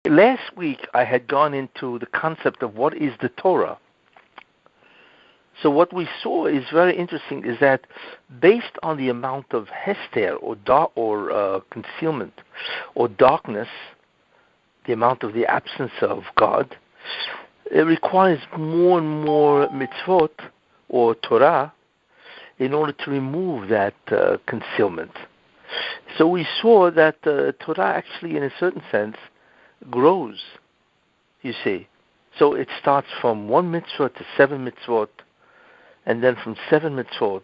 Last week I had gone into the concept of what is the Torah. So what we saw is very interesting, is that based on the amount of hester or concealment or darkness, the amount of the absence of God, it requires more and more mitzvot or Torah in order to remove that concealment. So we saw that Torah actually, in a certain sense, grows, you see. So it starts from 1 mitzvah to 7 mitzvot, and then from 7 mitzvot,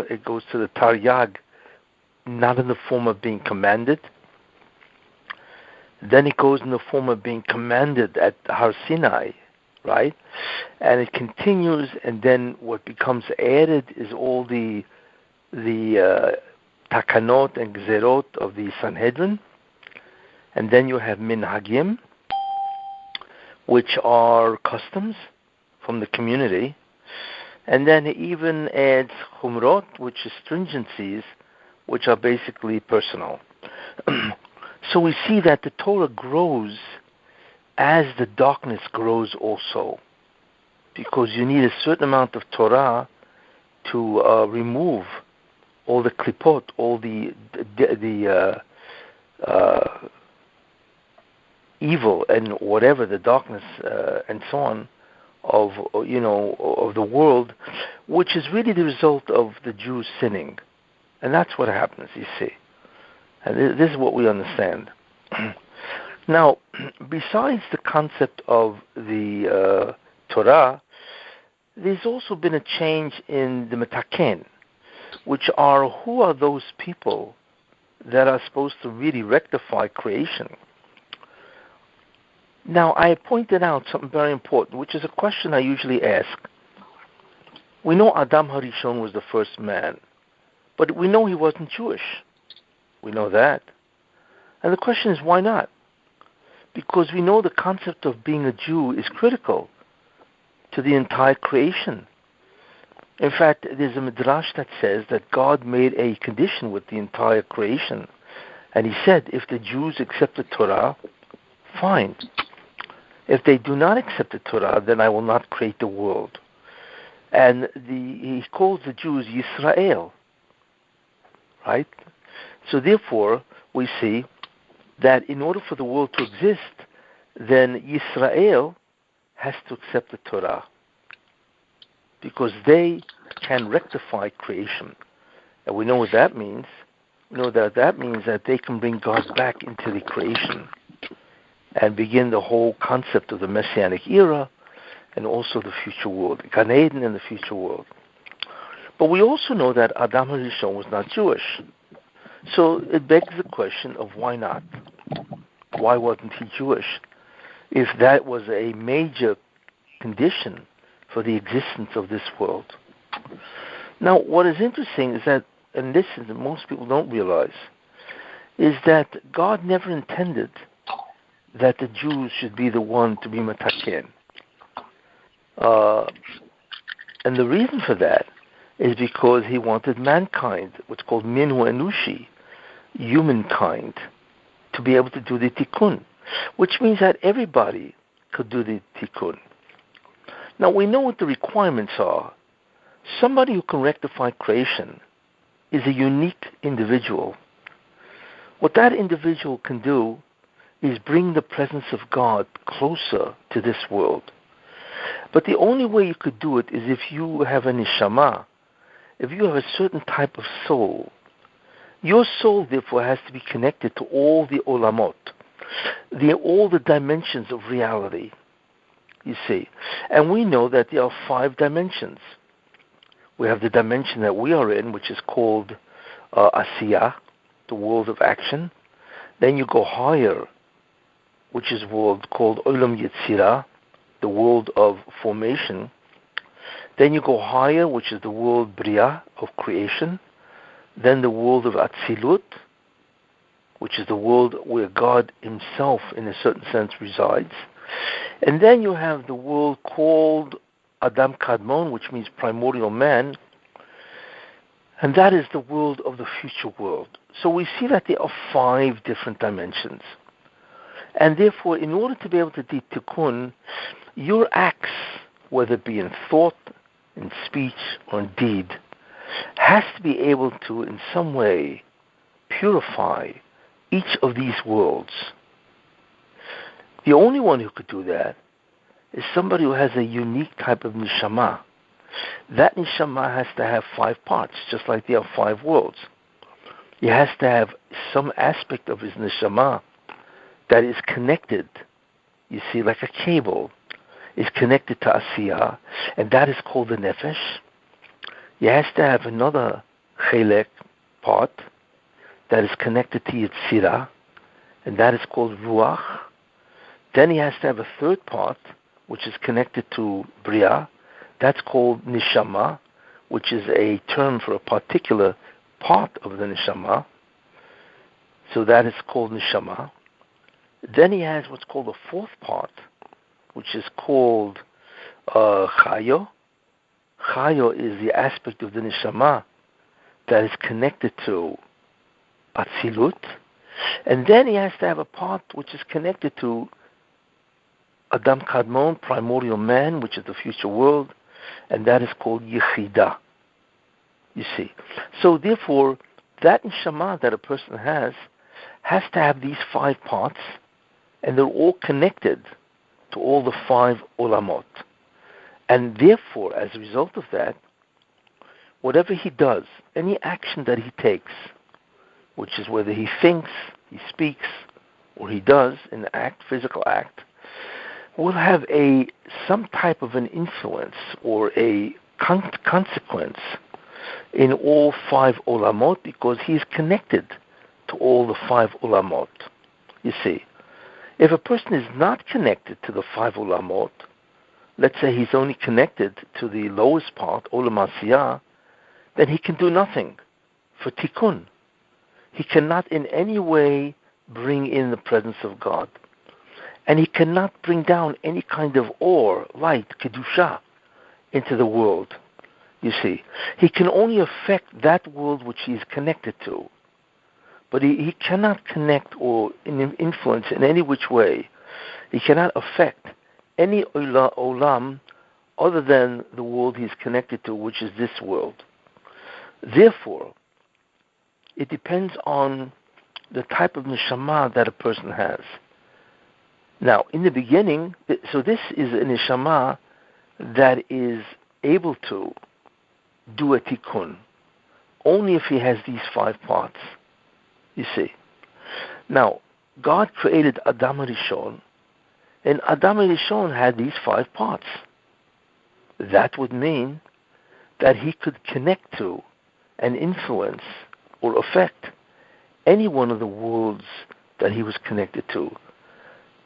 it goes to the Taryag, not in the form of being commanded. Then it goes in the form of being commanded at Har Sinai, right? And it continues, and then what becomes added is all the takanot and gzerot of the Sanhedrin. And then you have minhagim, which are customs from the community. And then it even adds chumrot, which is stringencies, which are basically personal. So we see that the Torah grows as the darkness grows also, because you need a certain amount of Torah to remove all the Kelipot, all the evil and whatever, the darkness and so on of the world, which is really the result of the Jews sinning. And that's what happens, you see. And this is what we understand. Now, besides the concept of the Torah, there's also been a change in the metaken, which are, who are those people that are supposed to really rectify creation? Now, I pointed out something very important, which is a question I usually ask. We know Adam Harishon was the first man, but we know he wasn't Jewish. We know that. And the question is, why not? Because we know the concept of being a Jew is critical to the entire creation. In fact, there's a midrash that says that God made a condition with the entire creation. And he said, if the Jews accept the Torah, fine. If they do not accept the Torah, then I will not create the world. And he calls the Jews Yisrael. Right? So therefore, we see that in order for the world to exist, then Yisrael has to accept the Torah, because they can rectify creation. And we know what that means. We know that means that they can bring God back into the creation and begin the whole concept of the Messianic era and also the future world, Gan Eden and the future world. But we also know that Adam HaRishon was not Jewish. So it begs the question of why not? Why wasn't he Jewish? If that was a major condition for the existence of this world. Now, what is interesting is that, and this is most people don't realize, is that God never intended that the Jews should be the one to be mataken. And the reason for that is because he wanted mankind, what's called minhu enushi, humankind, to be able to do the tikkun, which means that everybody could do the tikkun. Now, we know what the requirements are. Somebody who can rectify creation is a unique individual. What that individual can do is bring the presence of God closer to this world. But the only way you could do it is if you have a neshama, if you have a certain type of soul. Your soul, therefore, has to be connected to all the olamot, all the dimensions of reality, you see. And we know that there are 5 dimensions. We have the dimension that we are in, which is called Asiyah, the world of action. Then you go higher, which is a world called Olam Yetzirah, the world of formation. Then you go higher, which is the world Bria, of creation. Then the world of Atzilut, which is the world where God himself, in a certain sense, resides. And then you have the world called Adam Kadmon, which means primordial man. And that is the world of the future world. So we see that there are 5 different dimensions. And therefore, in order to be able to do tikkun, your acts, whether it be in thought, in speech, or in deed, has to be able to, in some way, purify each of these worlds. The only one who could do that is somebody who has a unique type of neshama. That neshama has to have 5 parts, just like there are 5 worlds. He has to have some aspect of his neshama that is connected, you see, like a cable, is connected to Asiyah, and that is called the Nefesh. He has to have another Chelek part that is connected to Yetzirah, and that is called Ruach. Then he has to have a third part, which is connected to Bria. That's called Neshama, which is a term for a particular part of the Neshama. So that is called Neshama. Then he has what's called a fourth part, which is called Chayo. Chayo is the aspect of the Neshama that is connected to Atzilut. And then he has to have a part which is connected to Adam Kadmon, primordial man, which is the future world, and that is called Yechidah. You see. So therefore, that neshama that a person has to have these 5 parts, and they're all connected to all the 5 olamot. And therefore, as a result of that, whatever he does, any action that he takes, which is whether he thinks, he speaks, or he does an act, physical act, will have some type of an influence or a consequence in all 5 olamot, because he is connected to all the 5 olamot. You see, if a person is not connected to the 5 olamot, let's say he's only connected to the lowest part, olam asiyah, then he can do nothing for tikkun. He cannot in any way bring in the presence of God. And he cannot bring down any kind of or, light, kedusha, into the world. You see, he can only affect that world which he is connected to. But he cannot connect or influence in any which way. He cannot affect any olam other than the world he is connected to, which is this world. Therefore, it depends on the type of neshama that a person has. Now, in the beginning, so this is a neshama that is able to do a tikkun only if he has these 5 parts. You see. Now, God created Adam Rishon, and Adam Rishon had these 5 parts. That would mean that he could connect to and influence or affect any one of the worlds that he was connected to.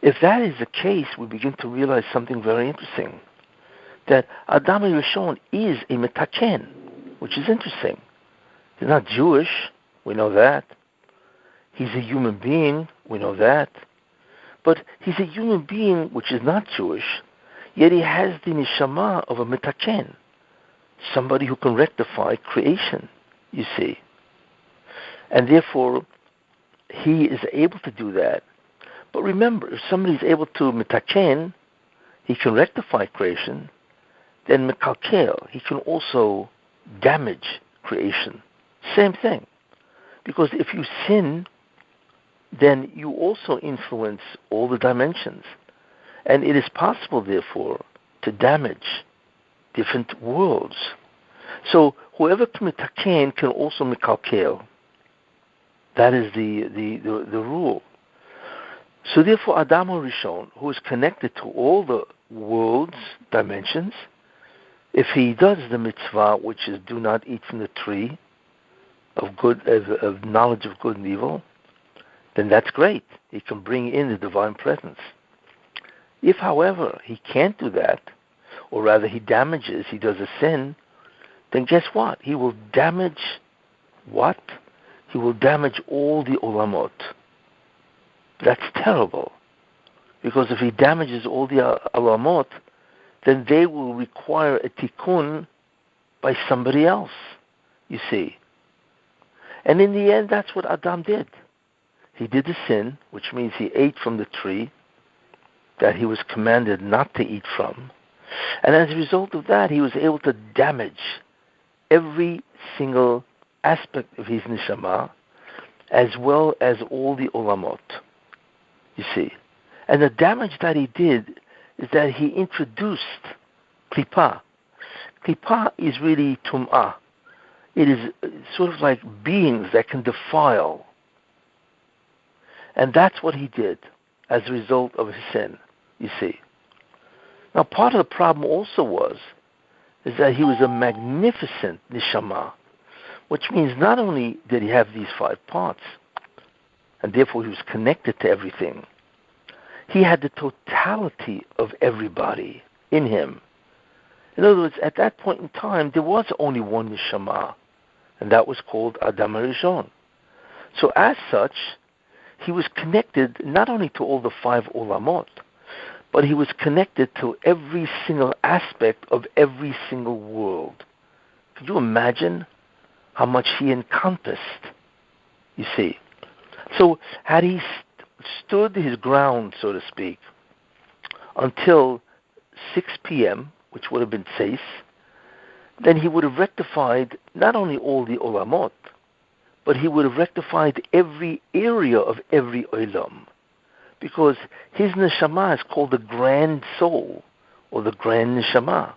If that is the case, we begin to realize something very interesting, that Adam Rishon is a metaken, which is interesting. He's not Jewish, we know that. He's a human being, we know that. But he's a human being which is not Jewish, yet he has the neshama of a metaken, somebody who can rectify creation, you see. And therefore, he is able to do that. But remember, if somebody is able to metaken, he can rectify creation, then mekalkel, he can also damage creation. Same thing. Because if you sin, then you also influence all the dimensions. And it is possible, therefore, to damage different worlds. So whoever can metaken can also mekalkel. That is the rule. So therefore, Adam Rishon, who is connected to all the world's dimensions, if he does the mitzvah, which is do not eat from the tree of knowledge of good and evil, then that's great. He can bring in the divine presence. If, however, he can't do that, or rather he damages, he does a sin, then guess what? He will damage what? He will damage all the olamot. That's terrible. Because if he damages all the olamot, then they will require a tikkun by somebody else, you see. And in the end, that's what Adam did. he did the sin, which means he ate from the tree that he was commanded not to eat from. And as a result of that, he was able to damage every single aspect of his neshama, as well as all the olamot. You see. And the damage that he did is that he introduced Kelipot. Kelipot is really tum'ah. It is sort of like beings that can defile. And that's what he did as a result of his sin, you see. Now, part of the problem also is that he was a magnificent neshama, which means not only did he have these 5 parts, and therefore he was connected to everything, he had the totality of everybody in him. In other words, at that point in time, there was only one neshama, and that was called Adam HaRishon. So as such, he was connected not only to all the 5 olamot, but he was connected to every single aspect of every single world. Could you imagine how much he encompassed? You see. So had he stood his ground, so to speak, until 6 p.m., which would have been safe, then he would have rectified not only all the olamot, but he would have rectified every area of every olam. Because his neshama is called the grand soul, or the grand neshama,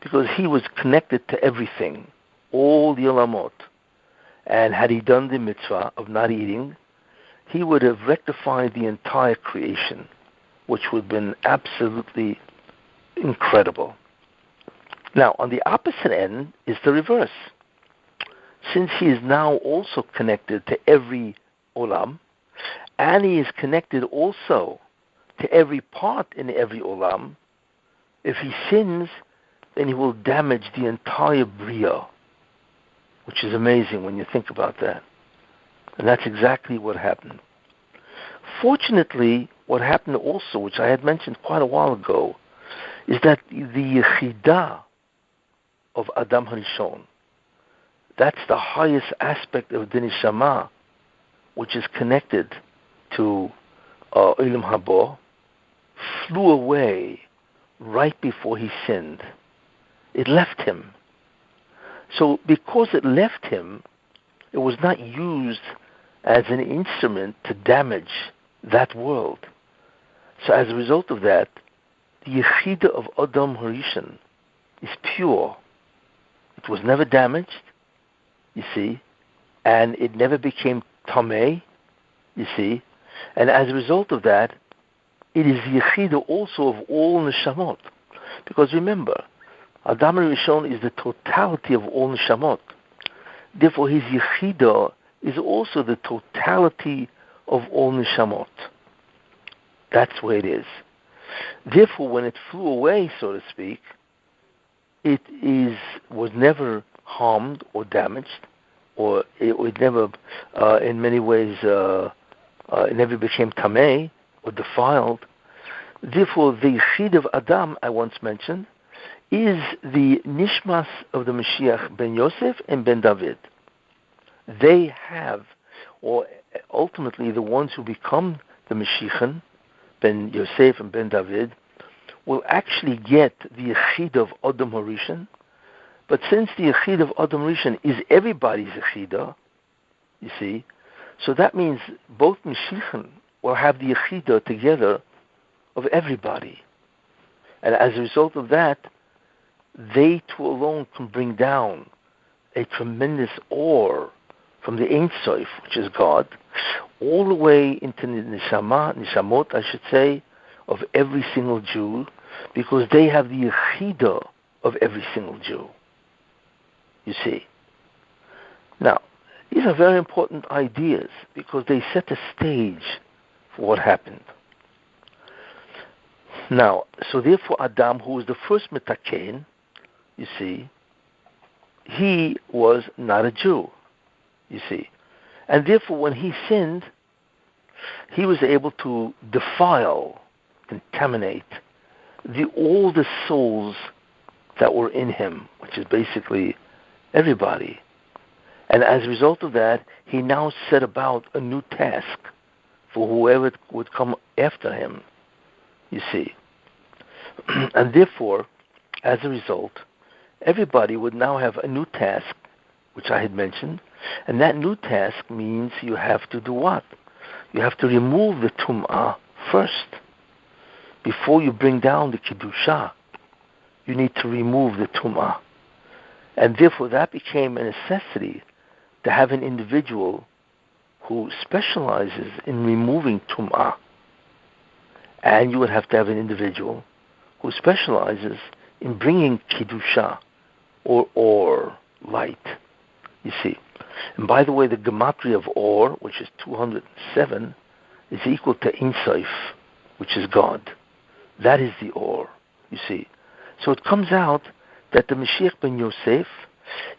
because he was connected to everything, all the olamot. And had he done the mitzvah of not eating, he would have rectified the entire creation, which would have been absolutely incredible. Now, on the opposite end is the reverse. Since he is now also connected to every olam, and he is connected also to every part in every olam, if he sins, then he will damage the entire bria, which is amazing when you think about that. And that's exactly what happened. Fortunately, what happened also, which I had mentioned quite a while ago, is that the Yechidah of Adam HaRishon, that's the highest aspect of the Neshama, which is connected to Olam Haba, flew away right before he sinned. It left him. So because it left him, it was not used as an instrument to damage that world. So as a result of that, the Yechidah of Adam HaRishon is pure. It was never damaged, you see, and it never became tameh, you see, and as a result of that, it is the Yechidah also of all neshamot. Because remember, Adam HaRishon is the totality of all neshamot. Therefore, his Yechidah is also the totality of all neshamot. That's where it is. Therefore, when it flew away, so to speak, it was never harmed or damaged, or it never, in many ways, it never became tameh or defiled. Therefore, the Yechidah of Adam, I once mentioned, is the Nishmas of the Mashiach ben Yosef and ben David. They have, or ultimately the ones who become the Mashiachin, ben Yosef and ben David, will actually get the Yechidah of Adam HaRishon. But since the Yechidah of Adam HaRishon is everybody's Yechidah, you see, so that means both Mashiachin will have the Yechidah together of everybody. And as a result of that, they two alone can bring down a tremendous awe from the Ein Sof, which is God, all the way into the Nishamot, I should say, of every single Jew, because they have the Yechidah of every single Jew. You see. Now, these are very important ideas because they set the stage for what happened. Now, so therefore Adam, who was the first Metaken, you see, he was not a Jew, you see. And therefore when he sinned, he was able to defile, contaminate all the souls that were in him, which is basically everybody. And as a result of that, he now set about a new task, for whoever would come after him, you see. And therefore, as a result, everybody would now have a new task, which I had mentioned, and that new task means you have to do what? You have to remove the tum'ah first. Before you bring down the Kedusha, you need to remove the tum'ah. And therefore that became a necessity to have an individual who specializes in removing tum'ah. And you would have to have an individual who specializes in bringing Kedusha, or light, you see. And by the way, the gematria of Or, which is 207, is equal to Ein Sof, which is God. That is the Or, you see. So it comes out that the Mashiach ben Yosef,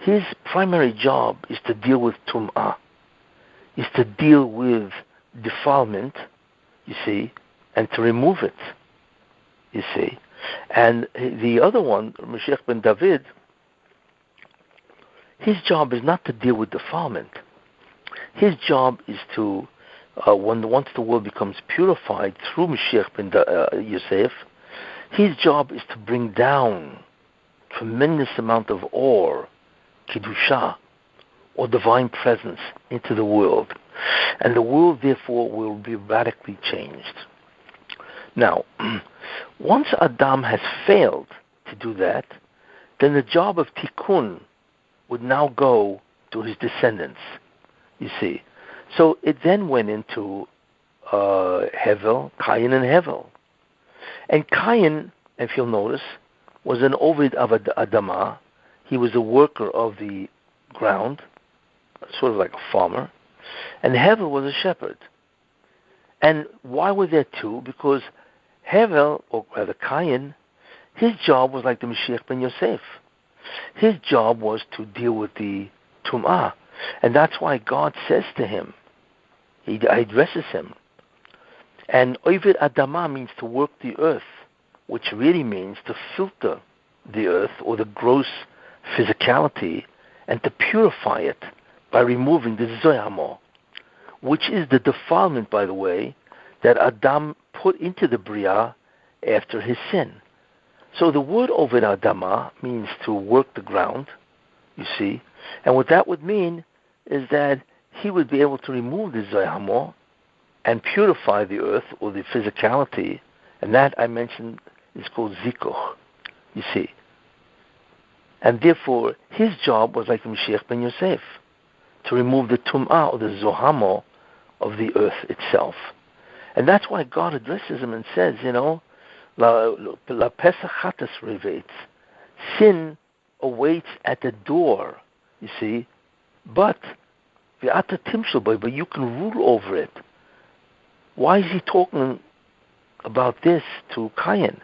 his primary job is to deal with Tum'ah, is to deal with defilement, you see, and to remove it, you see. And the other one, Mashiach ben David, his job is not to deal with defilement. His job is to, once the world becomes purified through Mashiach ben Yosef, his job is to bring down tremendous amount of Or, Kedusha, or divine presence into the world. And the world, therefore, will be radically changed. Now, once Adam has failed to do that, then the job of Tikkun would now go to his descendants, you see. So it then went into Hevel, Cain and Hevel. And Cain, if you'll notice, was an Ovid of Adamah. He was a worker of the ground, sort of like a farmer. And Hevel was a shepherd. And why were there two? Because Hevel, or rather Cain, his job was like the Mashiach ben Yosef. His job was to deal with the Tum'ah. And that's why God says to him, he addresses him. And Ovid Adamah means to work the earth, which really means to filter the earth, or the gross physicality, and to purify it by removing the Zoyamo, which is the defilement, by the way, that Adam put into the Bria after his sin. So the word Ovid Adamah means to work the ground, you see, and what that would mean is that he would be able to remove the Zoyamo and purify the earth, or the physicality, and that I mentioned is called Zikuch, you see. And therefore, his job was like the Mashiach ben Yosef, to remove the Tum'ah, or the Zohamo, of the earth itself. And that's why God addresses him and says, you know, La Pesachatas revates. Sin awaits at the door, you see, but V'ata Timshel, but you can rule over it. Why is he talking about this to Cain?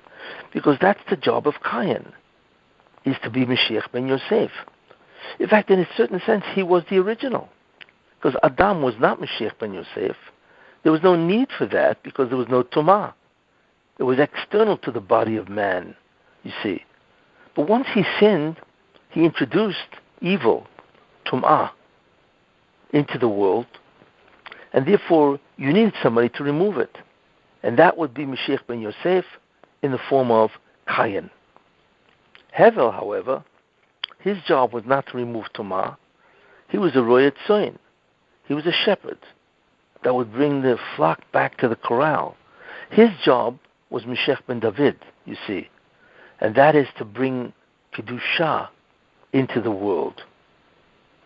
Because that's the job of Cain, is to be Mashiach ben Yosef. In fact, in a certain sense, he was the original. Because Adam was not Mashiach ben Yosef. There was no need for that, because there was no Tumah. It was external to the body of man, you see. But once he sinned, he introduced evil, Tum'ah, into the world, and therefore you needed somebody to remove it. And that would be Mashiach ben Yosef in the form of Cain. Hevel, however, his job was not to remove Tumah. He was a Royat Tzoyin. He was a shepherd that would bring the flock back to the corral. His job was Mashiach ben David, you see, and that is to bring Kedusha into the world,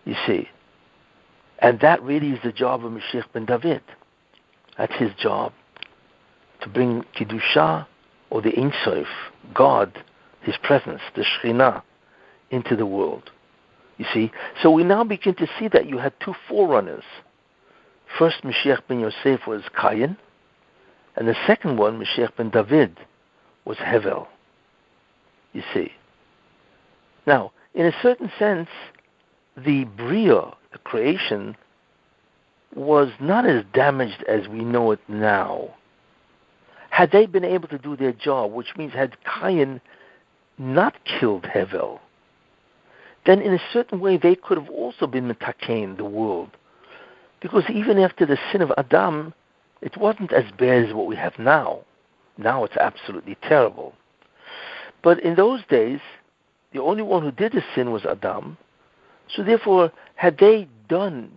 you see. And that really is the job of Mashiach ben David. That's his job, to bring Kedusha, or the Ein Sof, God, his presence, the Shekhinah, into the world, you see. So we now begin to see that you had two forerunners. First, Mashiach ben Yosef was Cain, and the second one, Mashiach ben David, was Hevel, you see. Now, in a certain sense, the Bria, the creation, was not as damaged as we know it now. Had they been able to do their job, which means had Cain not killed Hevel, then in a certain way they could have also been metakein, the world. Because even after the sin of Adam, It wasn't as bad as what we have now. Now it's absolutely terrible. But in those days, the only one who did the sin was Adam. So therefore, had they done,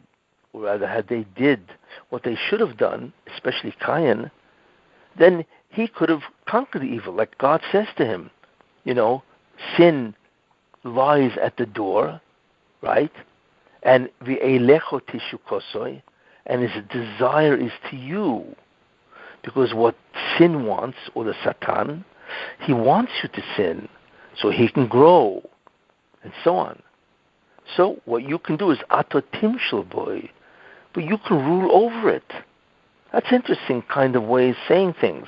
or rather had they did what they should have done, especially Cain, then he could have conquered the evil, like God says to him. Sin lies at the door, right? And v'eilecho tishu kosoi, and his desire is to you. Because what sin wants, or the Satan, he wants you to sin so he can grow, and so on. So what you can do is atotim boy, but you can rule over it. That's an interesting kind of way of saying things.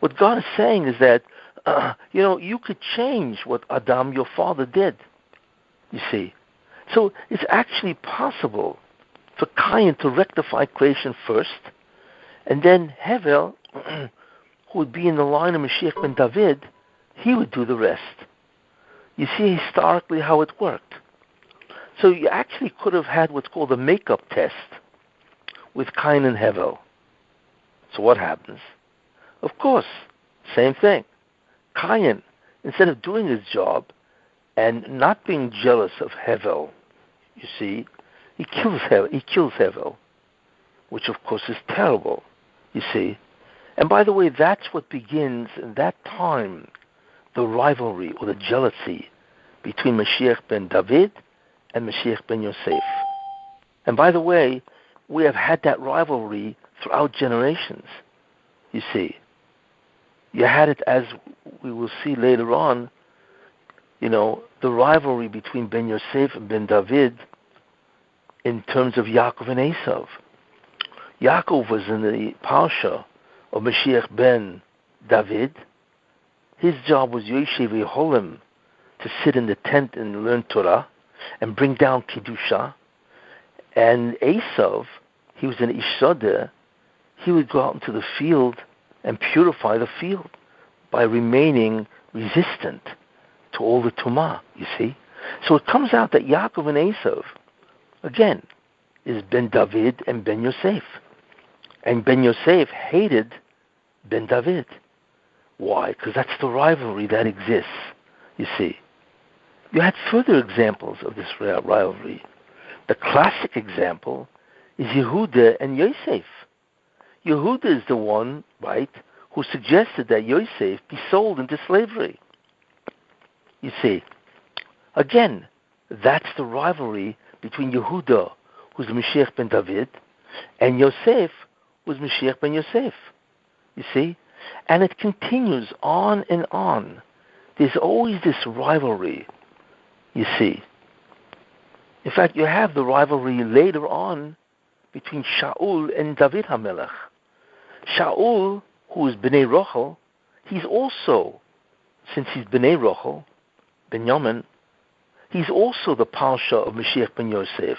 What God is saying is that, you could change what Adam, your father, did. You see. So it's actually possible for Cain to rectify creation first, and then Hevel, who would be in the line of Mashiach ben David, he would do the rest. You see historically how it worked. So you actually could have had what's called a makeup test with Cain and Hevel. So what happens? Of course, same thing. Cain, instead of doing his job and not being jealous of Hevel, you see, he kills Hevel, which of course is terrible, you see. And by the way, that's what begins in that time, the rivalry or the jealousy between Mashiach ben David and Mashiach ben Yosef. And by the way, we have had that rivalry throughout generations, you see. You had it, as we will see later on, the rivalry between Ben Yosef and Ben David in terms of Yaakov and Esav. Yaakov was in the Parsha of Mashiach ben David. His job was Yoshev Yeholim, to sit in the tent and learn Torah and bring down Kedusha. And Esav, he was an Ishadeh, he would go out into the field and purify the field by remaining resistant to all the Tumah, you see. So it comes out that Yaakov and Esav, again, is Ben David and Ben Yosef. And Ben Yosef hated Ben David. Why? Because that's the rivalry that exists, you see. You had further examples of this rivalry. The classic example is Yehuda and Yosef. Yehuda is the one, right, who suggested that Yosef be sold into slavery. You see, again, that's the rivalry between Yehuda, who's Mashiach ben David, and Yosef, who's Mashiach ben Yosef. You see? And it continues on and on. There's always this rivalry, you see. In fact, you have the rivalry later on between Shaul and David HaMelech. Shaul, who is Bnei Rochel, he's also, since he's Bnei Rochel, Benjamin, he's also the Parsha of Mashiach ben Yosef.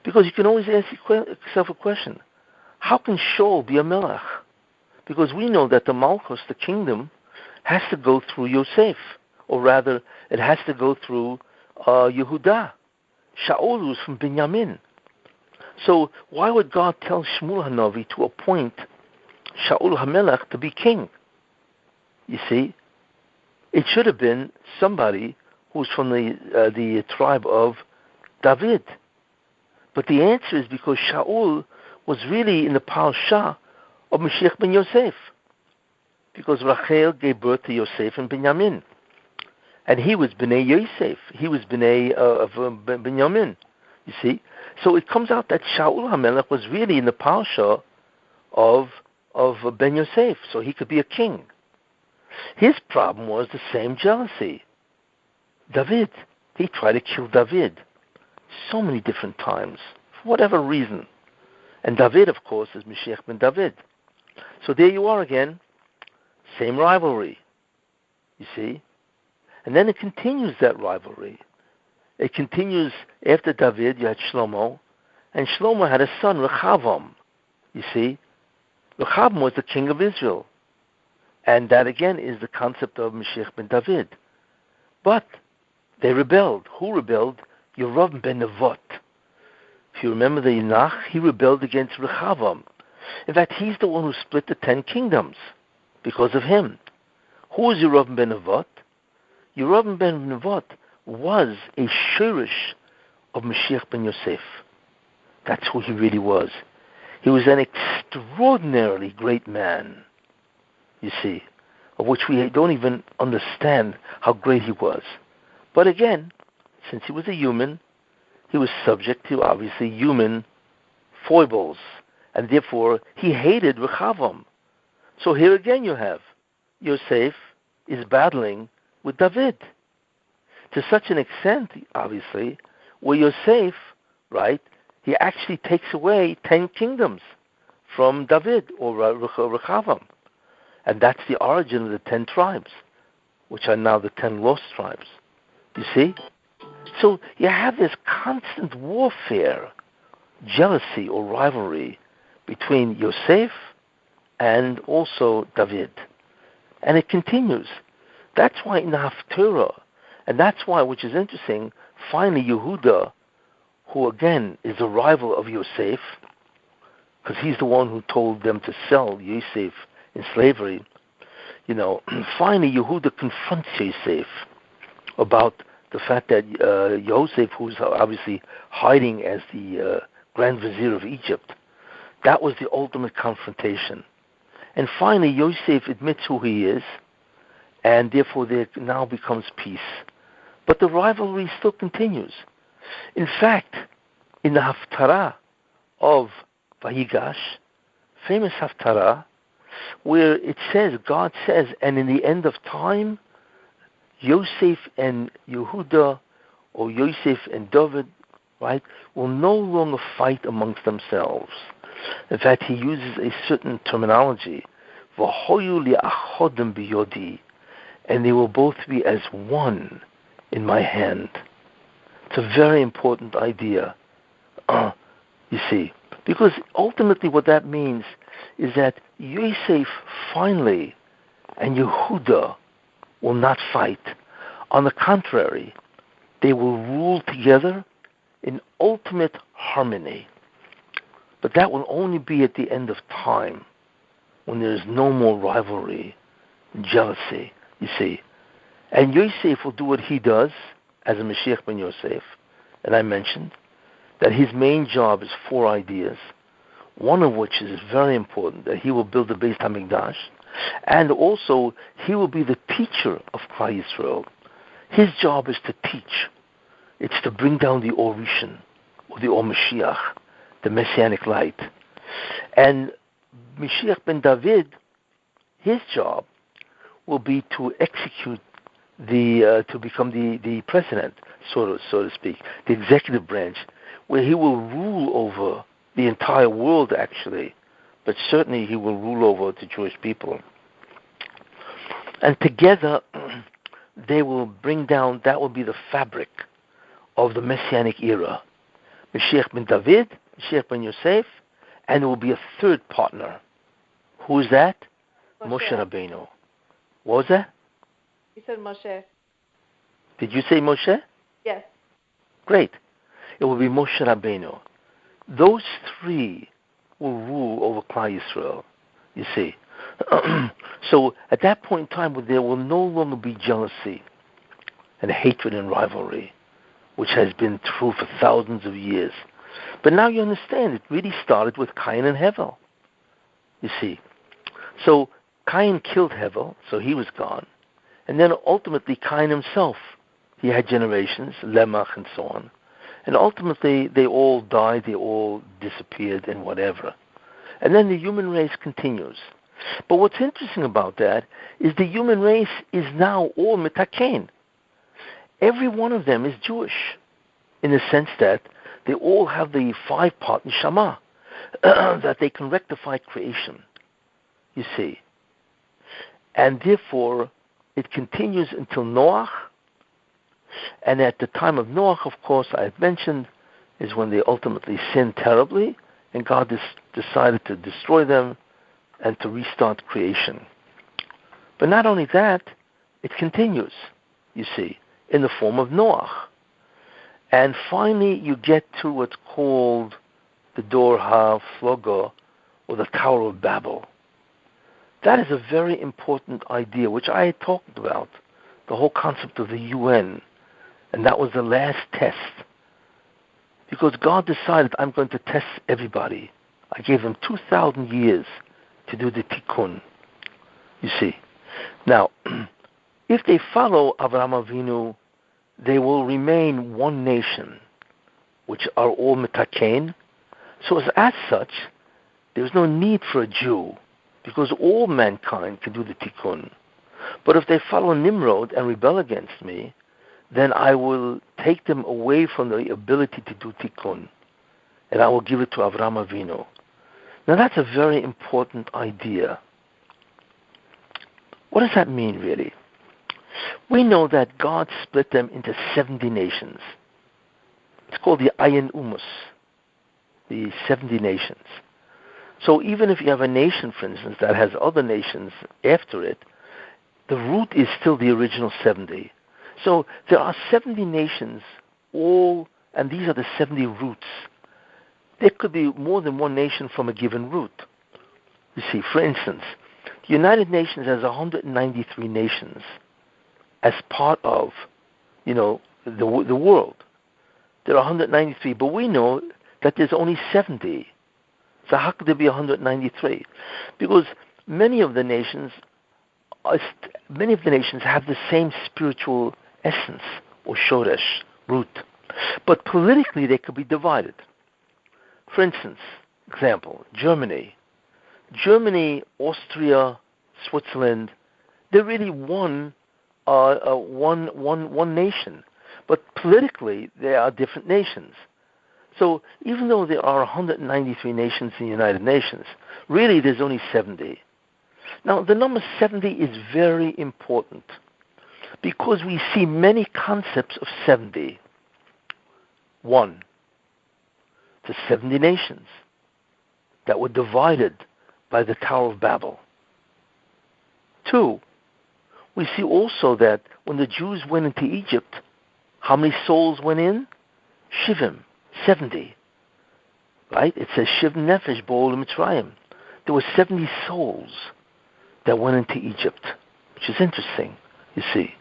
Because you can always ask yourself a question. How can Shaul be a Melech? Because we know that the Malchus, the kingdom, has to go through Yosef. Or rather, it has to go through Yehuda. Shaul was from Benjamin. So why would God tell Shmuel Hanavi to appoint Shaul HaMelech to be king? You see, it should have been somebody who's from the tribe of David. But the answer is because Shaul was really in the Parsha of Mashiach ben Yosef. Because Rachel gave birth to Yosef and Benjamin. And he was Bnei Yosef. He was Bnei of Benjamin. You see? So it comes out that Shaul HaMelech was really in the Parsha of Ben Yosef, so he could be a king. His problem was the same jealousy. David, he tried to kill David so many different times, for whatever reason. And David, of course, is Mashiach ben David. So there you are again, same rivalry, you see. And then it continues, that rivalry. It continues after David, you had Shlomo, and Shlomo had a son, Rechavam, you see. Rechavam was the king of Israel. And that again is the concept of Mashiach ben David. But they rebelled. Who rebelled? Yoram ben Nevat. If you remember the Yinach, he rebelled against Rechavam. In fact, he's the one who split the 10 kingdoms because of him. Who was Yerovam ben Nevat? Yerovam ben Nevat was a shirish of Mashiach ben Yosef. That's who he really was. He was an extraordinarily great man, you see, of which we don't even understand how great he was. But again, since he was a human, he was subject to, obviously, human foibles, and therefore he hated Rechavam. So here again you have Yosef is battling with David to such an extent, obviously, where Yosef, right, he actually takes away 10 kingdoms from David or Rechavam. And that's the origin of the 10 tribes, which are now the 10 lost tribes. You see? So you have this constant warfare, jealousy or rivalry between Yosef and also David. And it continues. That's why in the Haftarah, and that's why, which is interesting, finally Yehuda, who again is a rival of Yosef, because he's the one who told them to sell Yosef in slavery, finally Yehuda confronts Yosef about the fact that Yosef, who's obviously hiding as the Grand Vizier of Egypt, that was the ultimate confrontation. And finally Yosef admits who he is, and therefore there now becomes peace. But the rivalry still continues. In fact, in the Haftarah of Vayigash, famous Haftarah, where it says, God says, and in the end of time, Yosef and Yehuda, or Yosef and David, right, will no longer fight amongst themselves. In fact, he uses a certain terminology, V'hoyu li'achodim biyodi, and they will both be as one in my hand. It's a very important idea, you see, because ultimately what that means is that Yosef finally and Yehuda will not fight. On the contrary, they will rule together in ultimate harmony. But that will only be at the end of time, when there is no more rivalry and jealousy, you see. And Yosef will do what he does as a Mashiach ben Yosef. And I mentioned that his main job is 4 ideas, one of which is very important, that he will build the Beis HaMikdash, and also he will be the teacher of Klal Yisrael. His job is to teach. It's to bring down the Or Rishon, or the Or Mashiach, the Messianic light. And Mashiach ben David, his job will be to execute to become the president, so to speak, the executive branch, where he will rule over the entire world, actually, but certainly he will rule over the Jewish people. And together, they will bring down, that will be the fabric of the Messianic era. Mashiach ben David, Mashiach ben Yosef, and there will be a third partner. Who is that? Moshe Rabbeinu. What was that? You said Moshe. Did you say Moshe? Yes. Great. It will be Moshe Rabbeinu. Those 3 will rule over Klal Yisrael, you see. So at that point in time, there will no longer be jealousy and hatred and rivalry, which has been true for thousands of years. But now you understand, it really started with Cain and Hevel, you see. So Cain killed Hevel, so he was gone. And then ultimately Cain himself, he had generations, Lemach and so on. And ultimately they all died, they all disappeared and whatever. And then the human race continues. But what's interesting about that is the human race is now all mitaken. Every one of them is Jewish, in the sense that they all have the 5-part neshama, that they can rectify creation, you see. And therefore, it continues until Noach. And at the time of Noach, of course, I have mentioned, is when they ultimately sinned terribly, and God decided to destroy them and to restart creation. But not only that, it continues, you see, in the form of Noach. And finally, you get to what's called the Dor HaFloga, or the Tower of Babel. That is a very important idea, which I had talked about, the whole concept of the UN, and that was the last test. Because God decided, I'm going to test everybody. I gave them 2,000 years to do the tikkun. You see. Now, if they follow Avraham Avinu, they will remain one nation, which are all mitaken. So as such, there's no need for a Jew, because all mankind can do the tikkun. But if they follow Nimrod and rebel against me, then I will take them away from the ability to do tikkun, and I will give it to Avraham Avinu. Now that's a very important idea. What does that mean, really? We know that God split them into 70 nations. It's called the Ayin Umus, the 70 nations. So even if you have a nation, for instance, that has other nations after it, the root is still the original 70. So there are 70 nations, and these are the 70 roots. There could be more than one nation from a given root. You see, for instance, the United Nations has 193 nations as part of, the world. There are 193, but we know that there's only 70. So how could there be 193? Because many of the nations have the same spiritual essence or shoresh, root. But politically they could be divided. For instance, example, Germany, Austria, Switzerland, they're really one nation. But politically they are different nations. So even though there are 193 nations in the United Nations, really there's only 70. Now the number 70 is very important because we see many concepts of 70. 1, the 70 nations that were divided by the Tower of Babel. 2, we see also that when the Jews went into Egypt, how many souls went in? Shivim, 70. Right? It says Shiv Nefesh Bo'ol Mitzrayim. There were 70 souls that went into Egypt, which is interesting, you see.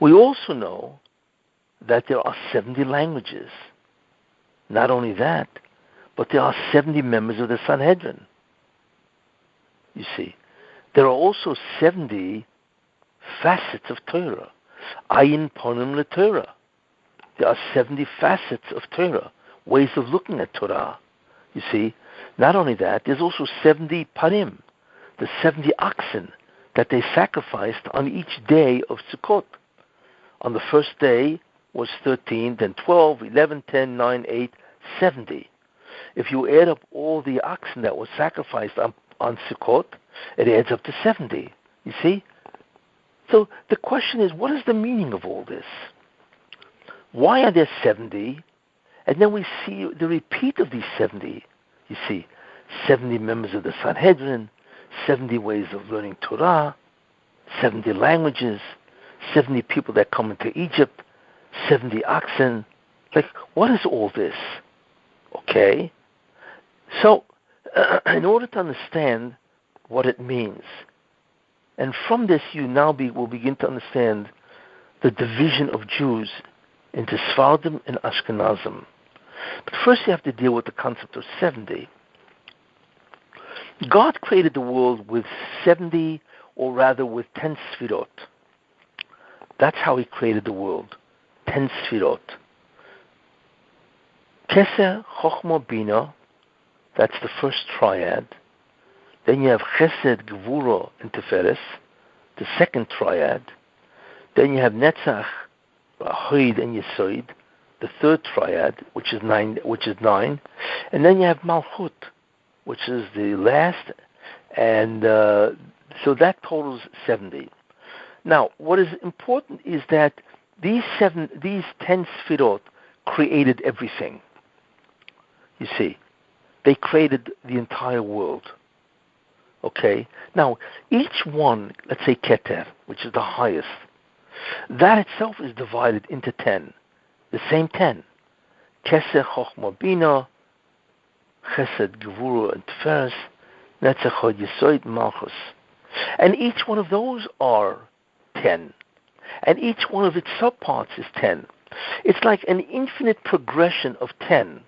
We also know that there are 70 languages. Not only that, but there are 70 members of the Sanhedrin. You see. There are also 70 facets of Torah. Ayin Ponim LeTorah. There are 70 facets of Torah, ways of looking at Torah. You see, not only that, there's also 70 parim, the 70 oxen that they sacrificed on each day of Sukkot. On the first day was 13, then 12, 11, 10, 9, 8, 70. If you add up all the oxen that were sacrificed on Sukkot, it adds up to 70. You see? So the question is, what is the meaning of all this? Why are there 70? And then we see the repeat of these 70. You see, 70 members of the Sanhedrin, 70 ways of learning Torah, 70 languages, 70 people that come into Egypt, 70 oxen. Like, what is all this? Okay? So, in order to understand what it means, and from this you now will begin to understand the division of Jews into Sephardim and Ashkenazim. But first you have to deal with the concept of 70. God created the world with 70, or rather with 10 sfirot. That's how he created the world. 10 sfirot. Kesser, Chochma, Bina, that's the first triad. Then you have Chesed, Gevura, and Tiferes, the second triad. Then you have Netzach, Hod, and Yesoid, the third triad, which is nine. And then you have Malchut, which is the last, and so that totals 70. Now, what is important is that these 10 Sfirot created everything. You see, they created the entire world. Okay? Now, each one, let's say Keter, which is the highest, that itself is divided into 10. The same 10. Keser, Chochma, Bina, Chesed, Gevura, and Tiferes, Netzach Hod Yesod Malchus. And each one of those are 10. And each one of its subparts is 10. It's like an infinite progression of 10.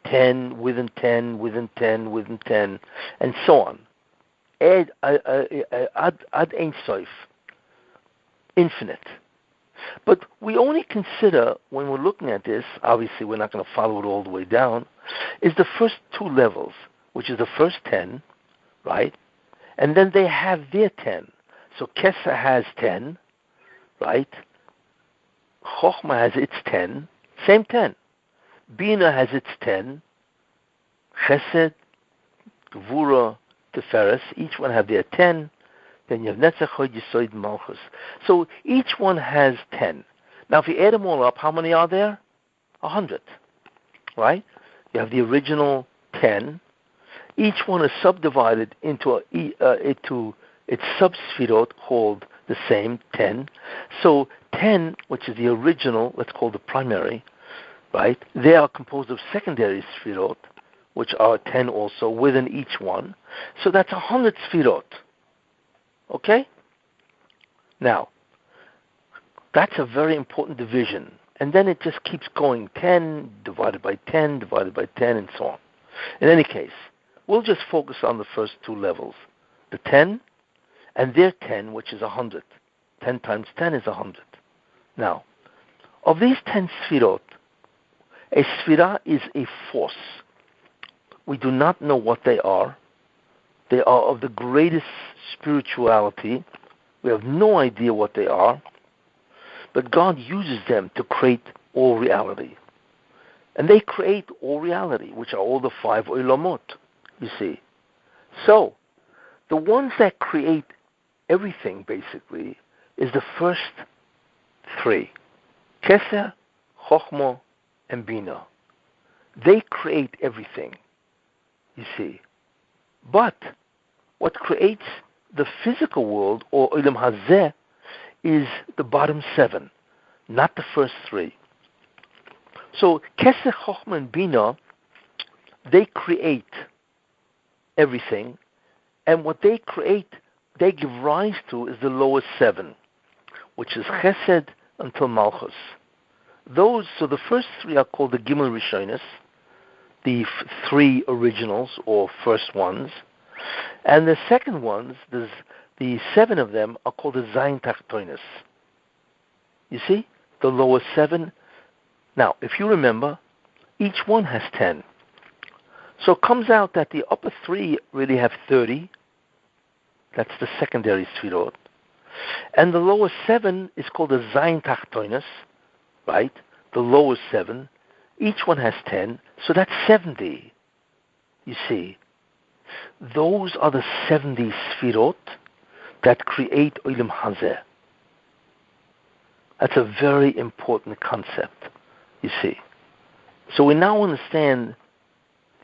10 within 10, within 10, within 10, and so on. Ad Ein Sof. Infinite. But we only consider, when we're looking at this, obviously we're not going to follow it all the way down, is the first two levels, which is the first 10, right? And then they have their 10. So Kessin has 10, right? Chochmah has its 10, same 10. Bina has its 10. Chesed, Gevura, Tiferes, each one have their 10. Then you have Netzach Hod Yesod Malchus. So each one has 10. Now if you add them all up, how many are there? 100, right? You have the original 10. Each one is subdivided into its sub-sfirot called the same 10. So 10, which is the original, let's call the primary, right? They are composed of secondary sfirot, which are 10 also within each one. So that's 100 sfirot. Okay? Now, that's a very important division. And then it just keeps going, 10 divided by 10 divided by 10, and so on. In any case, we'll just focus on the first two levels. The 10 and their 10, which is 100. 10 times 10 is 100. Now, of these 10 sfirot, a sfira is a force. We do not know what they are. They are of the greatest spirituality. We have no idea what they are. But God uses them to create all reality. And they create all reality, which are all the 5 olamot, you see. So, the ones that create everything, basically, is the first 3. Kesser, Chochmah, and Bina. They create everything, you see. But what creates the physical world, or Olam Hazeh, is the bottom 7, not the first 3. So Kesser, Chochmah, and Bina, they create everything, and what they create, they give rise to, is the lowest 7, which is Chesed until Malchus. So the first 3 are called the Gimel Rishonis, the 3 originals or first ones, and the second ones, the 7 of them, are called the Zayin Tachtonis. You see, the lowest 7. Now, if you remember, each one has 10. So it comes out that the upper 3 really have 30. That's the secondary sfirot. And the lowest 7 is called the Zayin Tachtonis, right? The lowest 7. Each one has 10, so that's 70. You see, those are the 70 sfirot that create Olam Hazeh. That's a very important concept, you see. So we now understand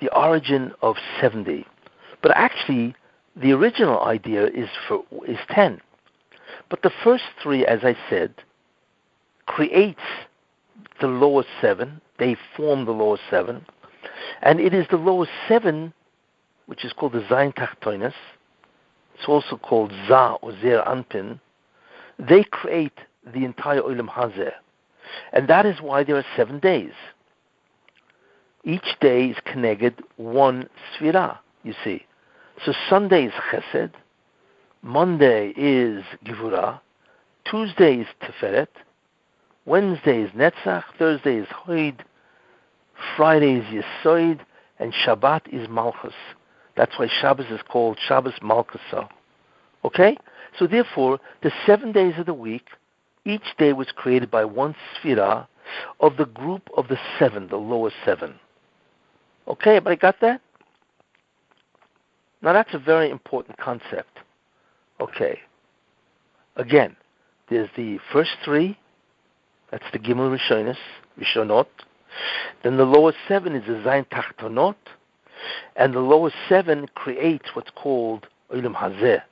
the origin of 70. But actually, the original idea is 10. But the first 3, as I said, creates the lowest 7. They form the lowest 7. And it is the lowest 7, which is called the Zayin Tachtonis. It's also called Za or Zer Anpin. They create the entire Olam Hazeh. And that is why there are 7 days. Each day is connected one sfira, you see. So Sunday is Chesed, Monday is Gevura, Tuesday is Tiferet, Wednesday is Netzach, Thursday is Hod, Friday is Yesod, and Shabbat is Malchus. That's why Shabbos is called Shabbos Malchusa. Okay? So therefore, the 7 days of the week, each day was created by one sfira of the group of the 7, the lowest 7. Okay, everybody got that? Now that's a very important concept. Okay. Again, there's the first 3, that's the Gimel Rishonot. Then the lowest 7 is the Zayin Tachtonot, and the lowest 7 creates what's called Olam Hazeh,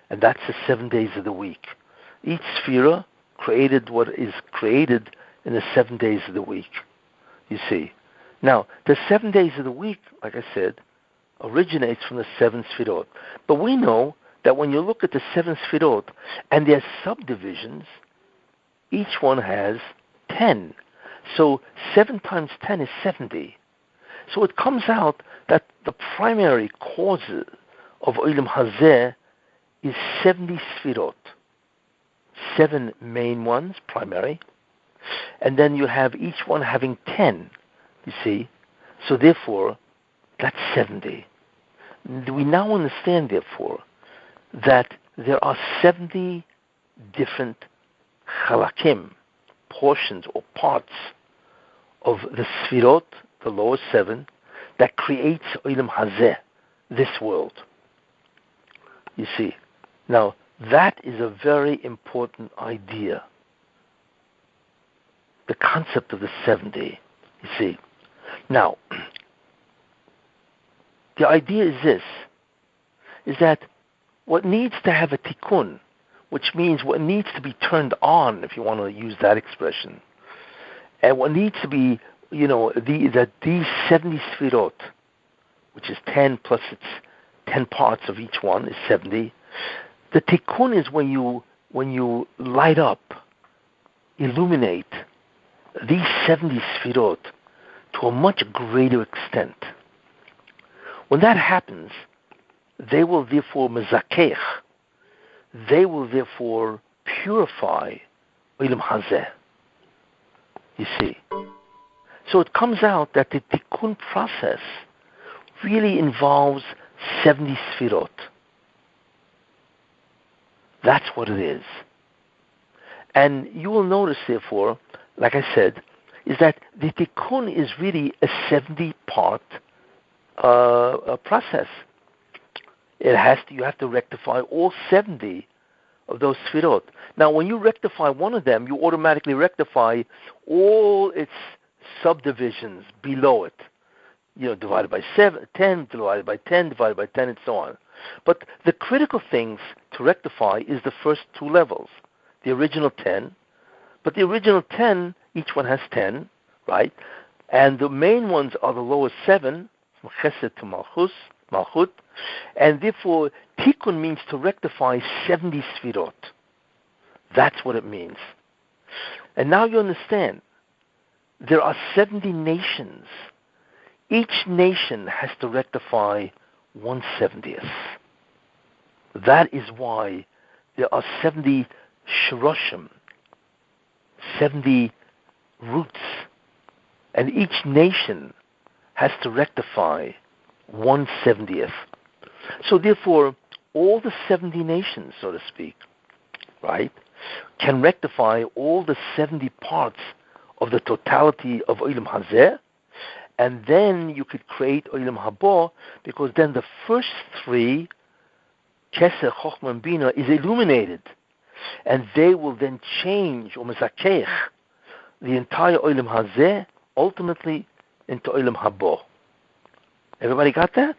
and that's the 7 days of the week. Each sfira created what is created in the 7 days of the week, you see. Now, the 7 days of the week, like I said, originates from the 7 Sfirot. But we know that when you look at the 7 Sfirot and their subdivisions, each one has 10. So 7 times 10 is 70. So it comes out that the primary cause of Olam Hazeh is 70 Sfirot. 7 main ones, primary, and then you have each one having 10, you see. So therefore, that's 70. We now understand, therefore, that there are 70 different chalakim, portions or parts of the Sfirot, the lower 7, that creates Olam Hazeh, this world. You see. Now, that is a very important idea. The concept of the 70, you see. Now, the idea is this, is that what needs to have a tikkun, which means what needs to be turned on, if you want to use that expression, and what needs to be, that these 70 Sfirot, which is 10 plus its 10 parts of each one is 70. The tikkun is when you light up, illuminate these 70 Sfirot to a much greater extent. When that happens, they will therefore mezakech, they will therefore purify Olam Hazeh. You see. So it comes out that the tikkun process really involves 70 Sfirot. That's what it is. And you will notice, therefore, like I said, is that the tikkun is really a 70-part process. You have to rectify all 70 of those Sfirot. Now, when you rectify one of them, you automatically rectify all its subdivisions below it. Divided by 10, divided by 10, divided by 10, and so on. But the critical things to rectify is the first 2 levels, the original 10. But the original 10, each one has 10, right? And the main ones are the lowest 7, from Chesed to Malchut. And therefore, Tikkun means to rectify 70 Sfirot. That's what it means. And now you understand, there are 70 nations. Each nation has to rectify 1/70th. That is why there are 70 shoroshim, 70 roots, and each nation has to rectify 1/70th. So therefore, all the 70 nations, so to speak, right, can rectify all the 70 parts of the totality of Olam Hazeh, and then you could create Olam Haba, because then the first 3, Kesser, Chochmah, and Bina, is illuminated, and they will then change, or mezakech, the entire Olam Hazeh, ultimately into Olam Haba. Everybody got that?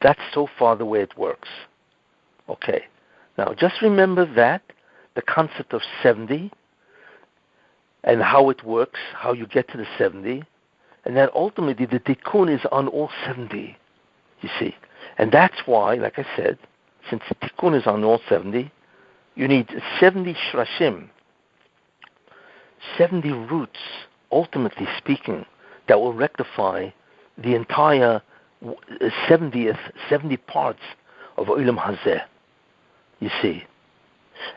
That's so far the way it works. Okay. Now, just remember that, the concept of 70, and how it works, how you get to the 70, and then ultimately the tikkun is on all 70, you see. And that's why, like I said, since the tikkun is on all 70, you need 70 shrashim, 70 roots, ultimately speaking, that will rectify the entire 70 parts of Olam Hazeh, you see.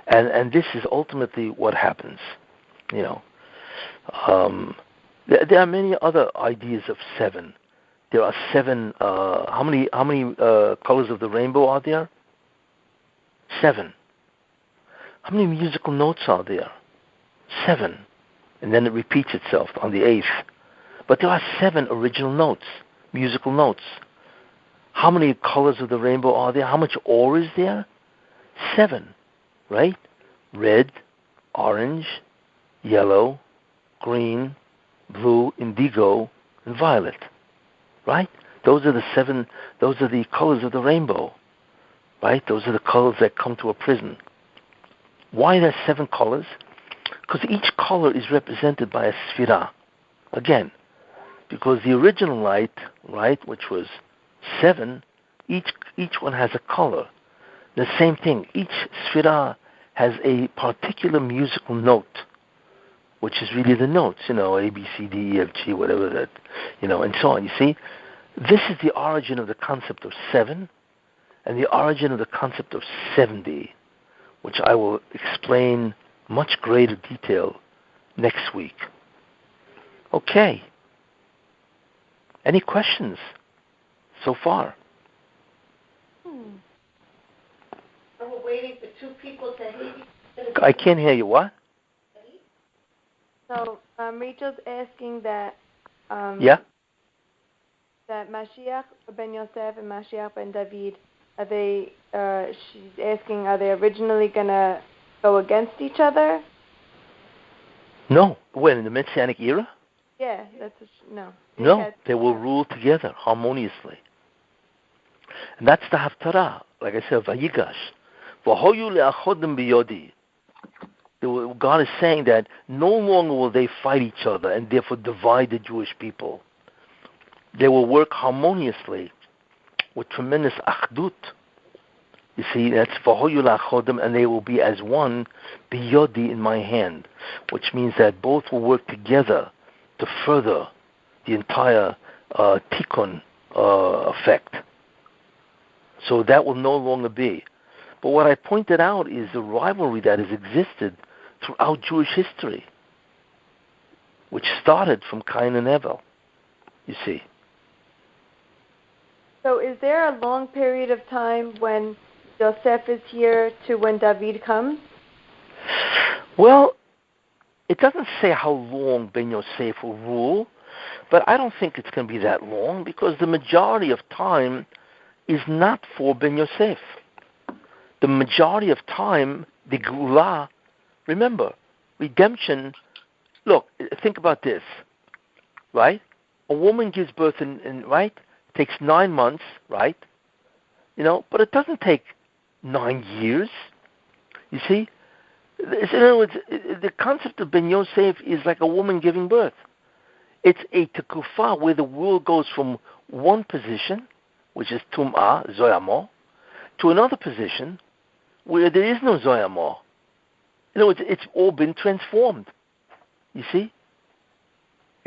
And this is ultimately what happens, There are many other ideas of 7. There are 7. How many colors of the rainbow are there? 7. How many musical notes are there? 7. And then it repeats itself on the 8th. But there are 7 original notes, musical notes. How many colors of the rainbow are there? How much ore is there? 7, right? Red, orange, yellow, green, blue, indigo, and violet, right? Those are the 7, those are the colors of the rainbow, right? Those are the colors that come to a prism. Why there 7 colors? Because each color is represented by a sphira. Again, Because the original light, right, which was 7, each one has a color. The same thing. Each sphira has a particular musical note, which is really the notes, A, B, C, D, E, F, G, whatever that, and so on. You see, this is the origin of the concept of 7 and the origin of the concept of 70, which I will explain much greater detail next week. Okay. Any questions so far? We're waiting for 2 people to hate each other. I can't hear you. What? So Rachel's asking that Yeah? that Mashiach ben Yosef and Mashiach ben David, she's asking, are they originally going to go against each other? No. When, in the Messianic era? Yeah, that's no. No, they will rule together harmoniously. And that's the Haftarah. Like I said, Vayigash. V'hoyu le'achodim biyodi. God is saying that no longer will they fight each other and therefore divide the Jewish people. They will work harmoniously with tremendous achdut. You see, that's v'hoyu le'achodim, and they will be as one, biyodi, in my hand, which means that both will work together to further the entire tikkun effect. So that will no longer be. But what I pointed out is the rivalry that has existed throughout Jewish history, which started from Cain and Abel, you see. So is there a long period of time when Joseph is here to when David comes? Well, it doesn't say how long Ben Yosef will rule, but I don't think it's going to be that long, because the majority of time is not for Ben Yosef. The majority of time, the Geulah, remember, redemption, look, think about this, right? A woman gives birth right? It takes 9 months, right? But it doesn't take 9 years. You see? In other words, the concept of Ben Yosef is like a woman giving birth. It's a tekufah where the world goes from one position, which is tum'ah, zoyamo, to another position where there is no zoyamo. In other words, it's all been transformed. You see?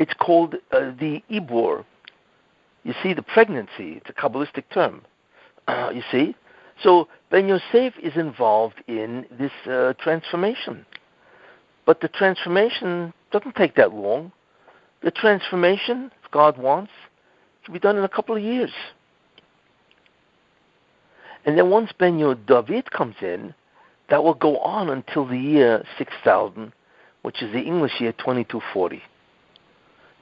It's called the ibur. You see, the pregnancy. It's a Kabbalistic term. You see? So Ben Yosef is involved in this transformation. But the transformation doesn't take that long. The transformation, if God wants, can be done in a couple of years. And then once Ben David comes in, that will go on until the year 6000, which is the English year 2240.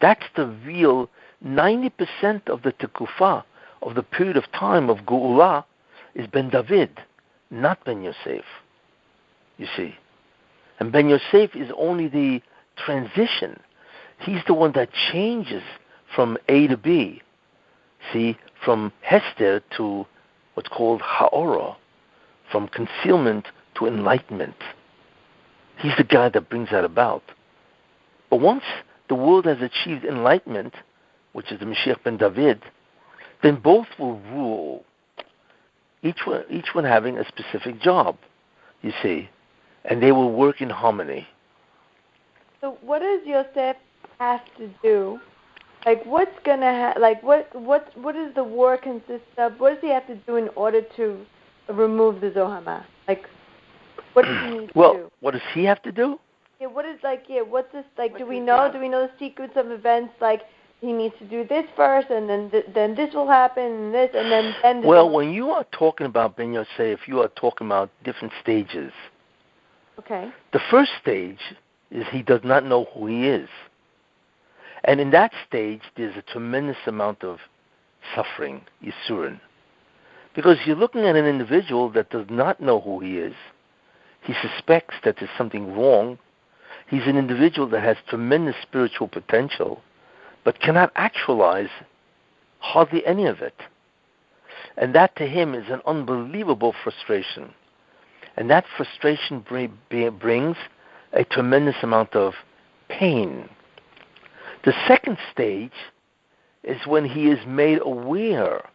That's the real 90% of the tekufah, of the period of time of Geulah, is Ben David, not Ben Yosef. You see. And Ben Yosef is only the transition. He's the one that changes from A to B. See, from Hester to what's called Ha'ora, from concealment to enlightenment. He's the guy that brings that about. But once the world has achieved enlightenment, which is the Mashiach ben David, then both will rule, each one having a specific job, you see, and they will work in harmony. So what does Yosef have to do? Like, what's gonna what does the war consist of? What does he have to do in order to remove the Zohama? Like, what does he need to do? Well, what does he have to do? Yeah, what's this like? Do we know the sequence of events? Like, he needs to do this first, and then this will happen, and this, and then this. Well, when you are talking about Ben Yosef, you are talking about different stages. Okay. The first stage is he does not know who he is. And in that stage, there's a tremendous amount of suffering, Yisurin. Because you're looking at an individual that does not know who he is. He suspects that there's something wrong. He's an individual that has tremendous spiritual potential, but cannot actualize hardly any of it. And that to him is an unbelievable frustration. And that frustration brings a tremendous amount of pain. The second stage is when he is made aware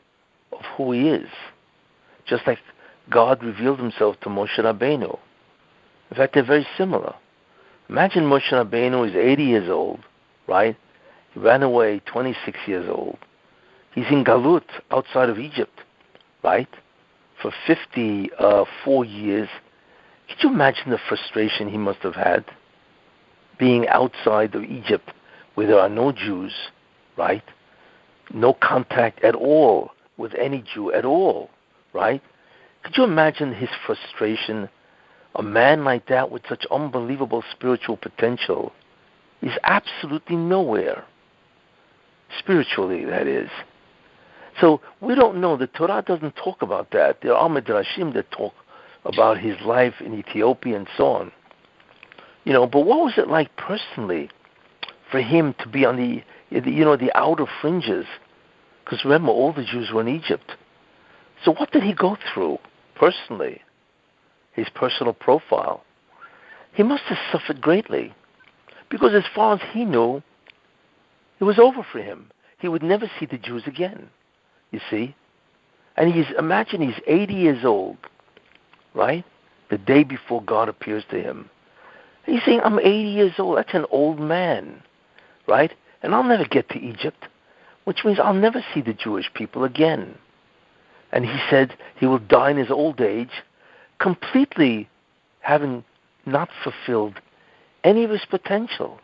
of who he is. Just like God revealed himself to Moshe Rabbeinu. In fact, they're very similar. Imagine Moshe Rabbeinu is 80 years old, right? He ran away 26 years old. He's in Galut, outside of Egypt, right? For 54 years. Could you imagine the frustration he must have had being outside of Egypt where there are no Jews, right? No contact at all with any Jew at all, right? Could you imagine his frustration? A man like that with such unbelievable spiritual potential is absolutely nowhere. Spiritually, that is. So we don't know. The Torah doesn't talk about that. There are midrashim that talk about his life in Ethiopia and so on. But what was it like personally for him to be on the outer fringes? Because remember, all the Jews were in Egypt. So what did he go through personally? His personal profile. He must have suffered greatly. Because as far as he knew, it was over for him. He would never see the Jews again, you see. And imagine he's 80 years old, right? The day before God appears to him. And he's saying, I'm 80 years old. That's an old man, right? And I'll never get to Egypt, which means I'll never see the Jewish people again. And he said he will die in his old age, completely having not fulfilled any of his potential.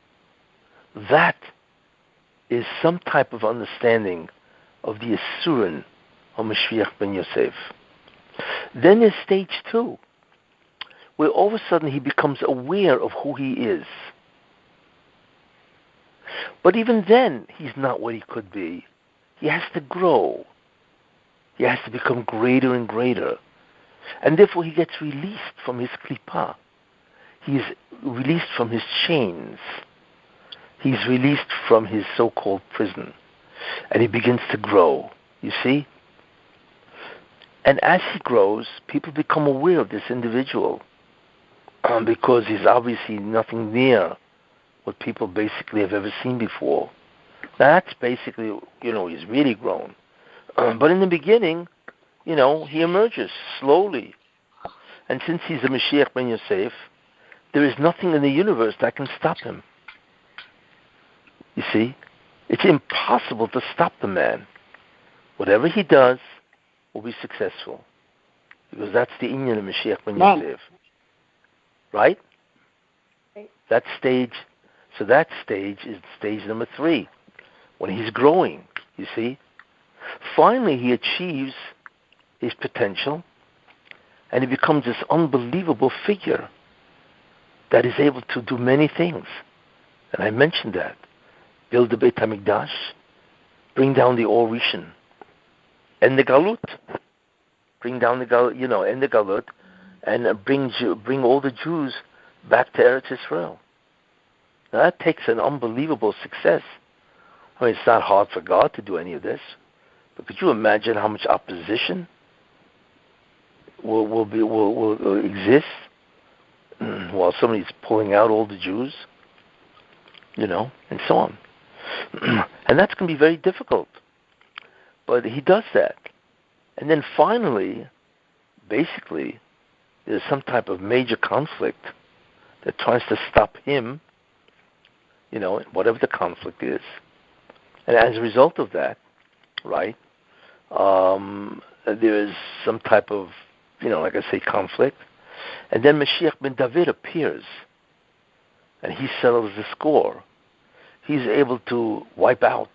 That is some type of understanding of the Isurin of Mashiach ben Yosef. Then there's stage 2, where all of a sudden he becomes aware of who he is. But even then, he's not what he could be. He has to grow. He has to become greater and greater. And therefore he gets released from his klipa. He is released from his chains. He's released from his so-called prison. And he begins to grow, you see? And as he grows, people become aware of this individual because he's obviously nothing near what people basically have ever seen before. Now that's basically, he's really grown. But in the beginning, he emerges slowly. And since he's a Mashiach ben Yosef, there is nothing in the universe that can stop him. You see? It's impossible to stop the man. Whatever he does will be successful. Because that's the inyan of Mashiach ben Yosef. Right? That stage is stage number 3. When he's growing, you see? Finally, he achieves his potential, and he becomes this unbelievable figure that is able to do many things. And I mentioned that. Build the Beit HaMikdash, bring down the Or Rishon, end the Galut. Bring down the Galut, end the Galut, and bring all the Jews back to Eretz Israel. Now that takes an unbelievable success. I mean, it's not hard for God to do any of this. But could you imagine how much opposition will exist while somebody's pulling out all the Jews, and so on. And that's going to be very difficult. But he does that. And then finally, basically, there's some type of major conflict that tries to stop him, whatever the conflict is. And as a result of that, right, there is some type of, like I say, conflict. And then Mashiach ben David appears, and he settles the score. He's able to wipe out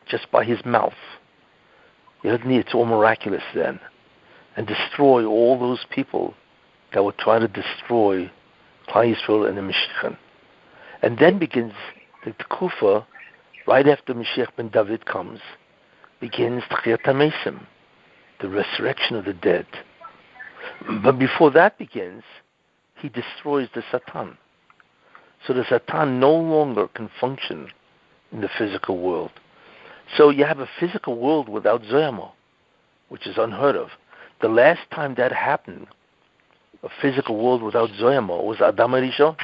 just by his mouth. It's all miraculous then. And destroy all those people that were trying to destroy Klal Yisrael and the Mashiach. And then begins the Tekufa, right after Mashiach ben David comes, begins Tchiyat HaMesim, the resurrection of the dead. But before that begins, he destroys the Satan. So the Satan no longer can function in the physical world. So you have a physical world without Zoyama, which is unheard of. The last time that happened, a physical world without Zoyama, was Adam HaRishon.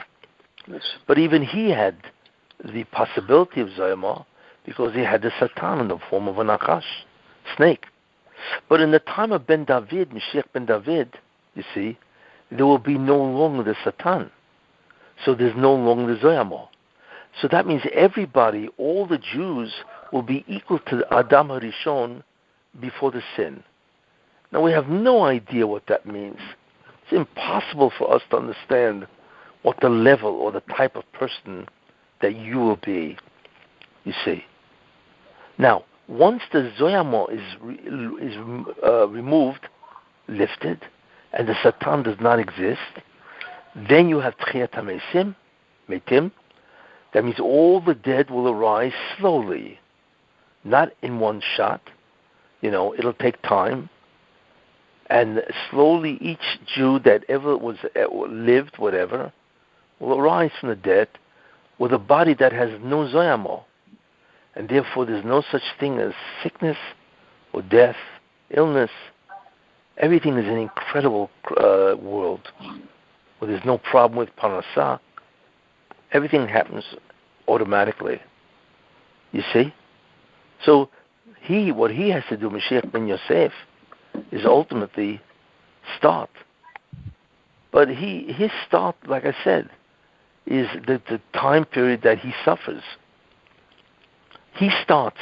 Yes. But even he had the possibility of Zoyama because he had the Satan in the form of a Nachash, snake. But in the time of Ben David, Mashiach Ben David, you see, there will be no longer the Satan. So there's no longer the Zoyamo. So that means everybody, all the Jews, will be equal to the Adam HaRishon before the sin. Now we have no idea what that means. It's impossible for us to understand what the level or the type of person that you will be, you see. Now, once the Zoyamo is removed, lifted, and the Satan does not exist, then you have Tchiyat Metim. That means all the dead will arise slowly, not in one shot. It'll take time. And slowly each Jew that ever lived, whatever, will arise from the dead with a body that has no Zoyamo. And therefore there's no such thing as sickness or death, illness. Everything is an incredible world where there's no problem with parnasah. Everything happens automatically. You see? So what he has to do, Mashiach ben Yosef, is ultimately start. But his start, like I said, is the time period that he suffers. He starts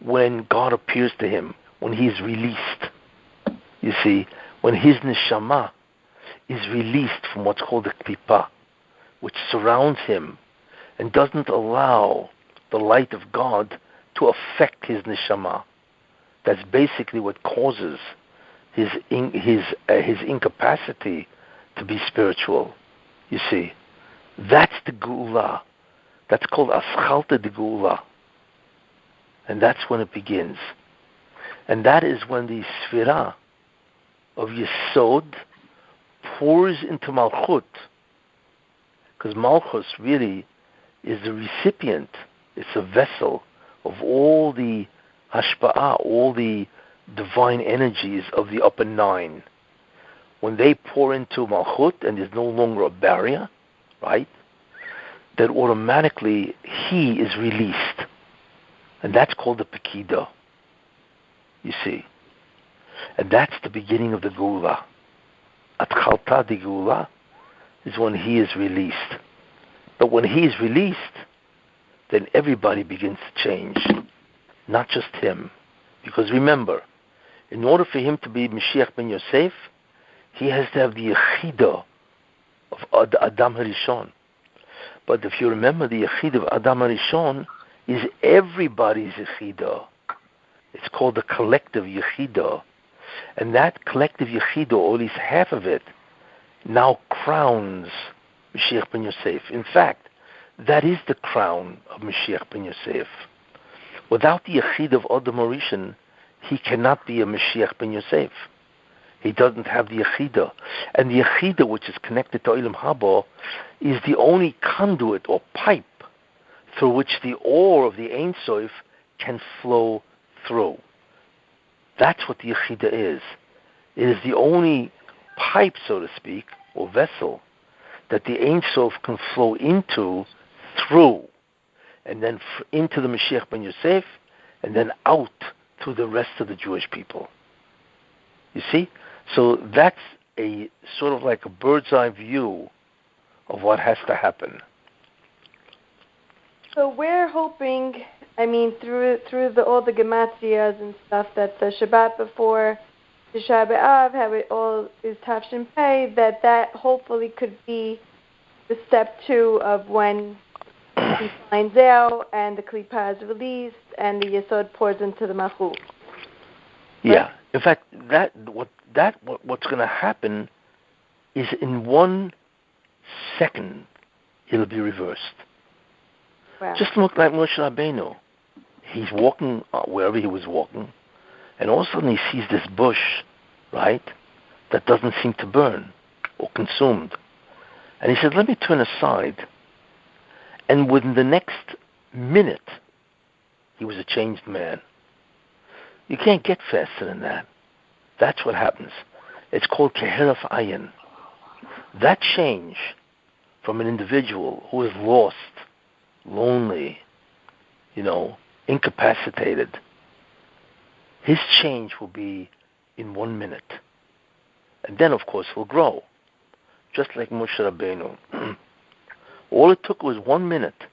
when God appears to him, when he is released. You see, when his neshama is released from what's called the Kelipot, which surrounds him and doesn't allow the light of God to affect his neshama. That's basically what causes his incapacity to be spiritual. You see, that's the Geula. That's called Aschalta de Geula. And that's when it begins. And that is when the Sfirah of Yesod pours into Malchut. Because Malchus really is the recipient, it's a vessel of all the Hashpa'ah, all the divine energies of the upper nine. When they pour into Malchut and there's no longer a barrier, right, that automatically he is released. And that's called the Pekidah, you see. And that's the beginning of the Geula. Atchalta de Geula is when he is released. But when he is released, then everybody begins to change, not just him. Because remember, in order for him to be Mashiach ben Yosef, he has to have the Yechidah of Adam HaRishon. But if you remember, the Yechidah of Adam HaRishon is everybody's Yechidah. It's called the collective Yechidah. And that collective Yechidah, or at least half of it, now crowns Mashiach ben Yosef. In fact, that is the crown of Mashiach ben Yosef. Without the Yechidah of Adam HaRishon, he cannot be a Mashiach ben Yosef. He doesn't have the Yechidah. And the Yechidah, which is connected to Olam Haba, is the only conduit or pipe through which the ore of the Ein Sof can flow through. That's what the Yechidah is. It is the only pipe, so to speak, or vessel, that the Ein Sof can flow into, through, and then into the Mashiach ben Yosef, and then out to the rest of the Jewish people. You see? So that's a sort of like a bird's eye view of what has to happen. So we're hoping, through all the gematrias and stuff, that the Shabbat before Tisha B'Av, how it all is Tafshin Pei, that hopefully could be the step 2 of when he finds out and the Kelipot is released and the Yesod pours into the Malchut. Yeah. In fact, what's going to happen is in 1 second it'll be reversed. Wow. Just look like Moshe Rabbeinu. He's walking wherever he was walking, and all of a sudden he sees this bush, right, that doesn't seem to burn or consumed. And he said, let me turn aside. And within the next minute, he was a changed man. You can't get faster than that. That's what happens. It's called Keheraf Ayin. That change from an individual who is lost, lonely, incapacitated, his change will be in 1 minute. And then, of course, he'll grow. Just like Moshe Rabbeinu. All it took was 1 minute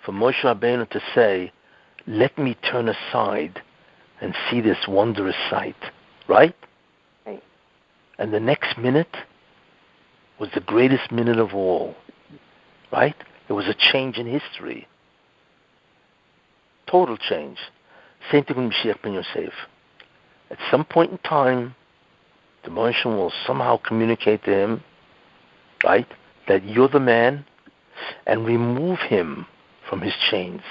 for Moshe Rabbeinu to say, let me turn aside and see this wondrous sight. Right? Right. And the next minute was the greatest minute of all. Right? It was a change in history. Total change. Same thing with Mashiach ben Yosef. At some point in time, the Moshe will somehow communicate to him, right, that you're the man, and remove him from his chains.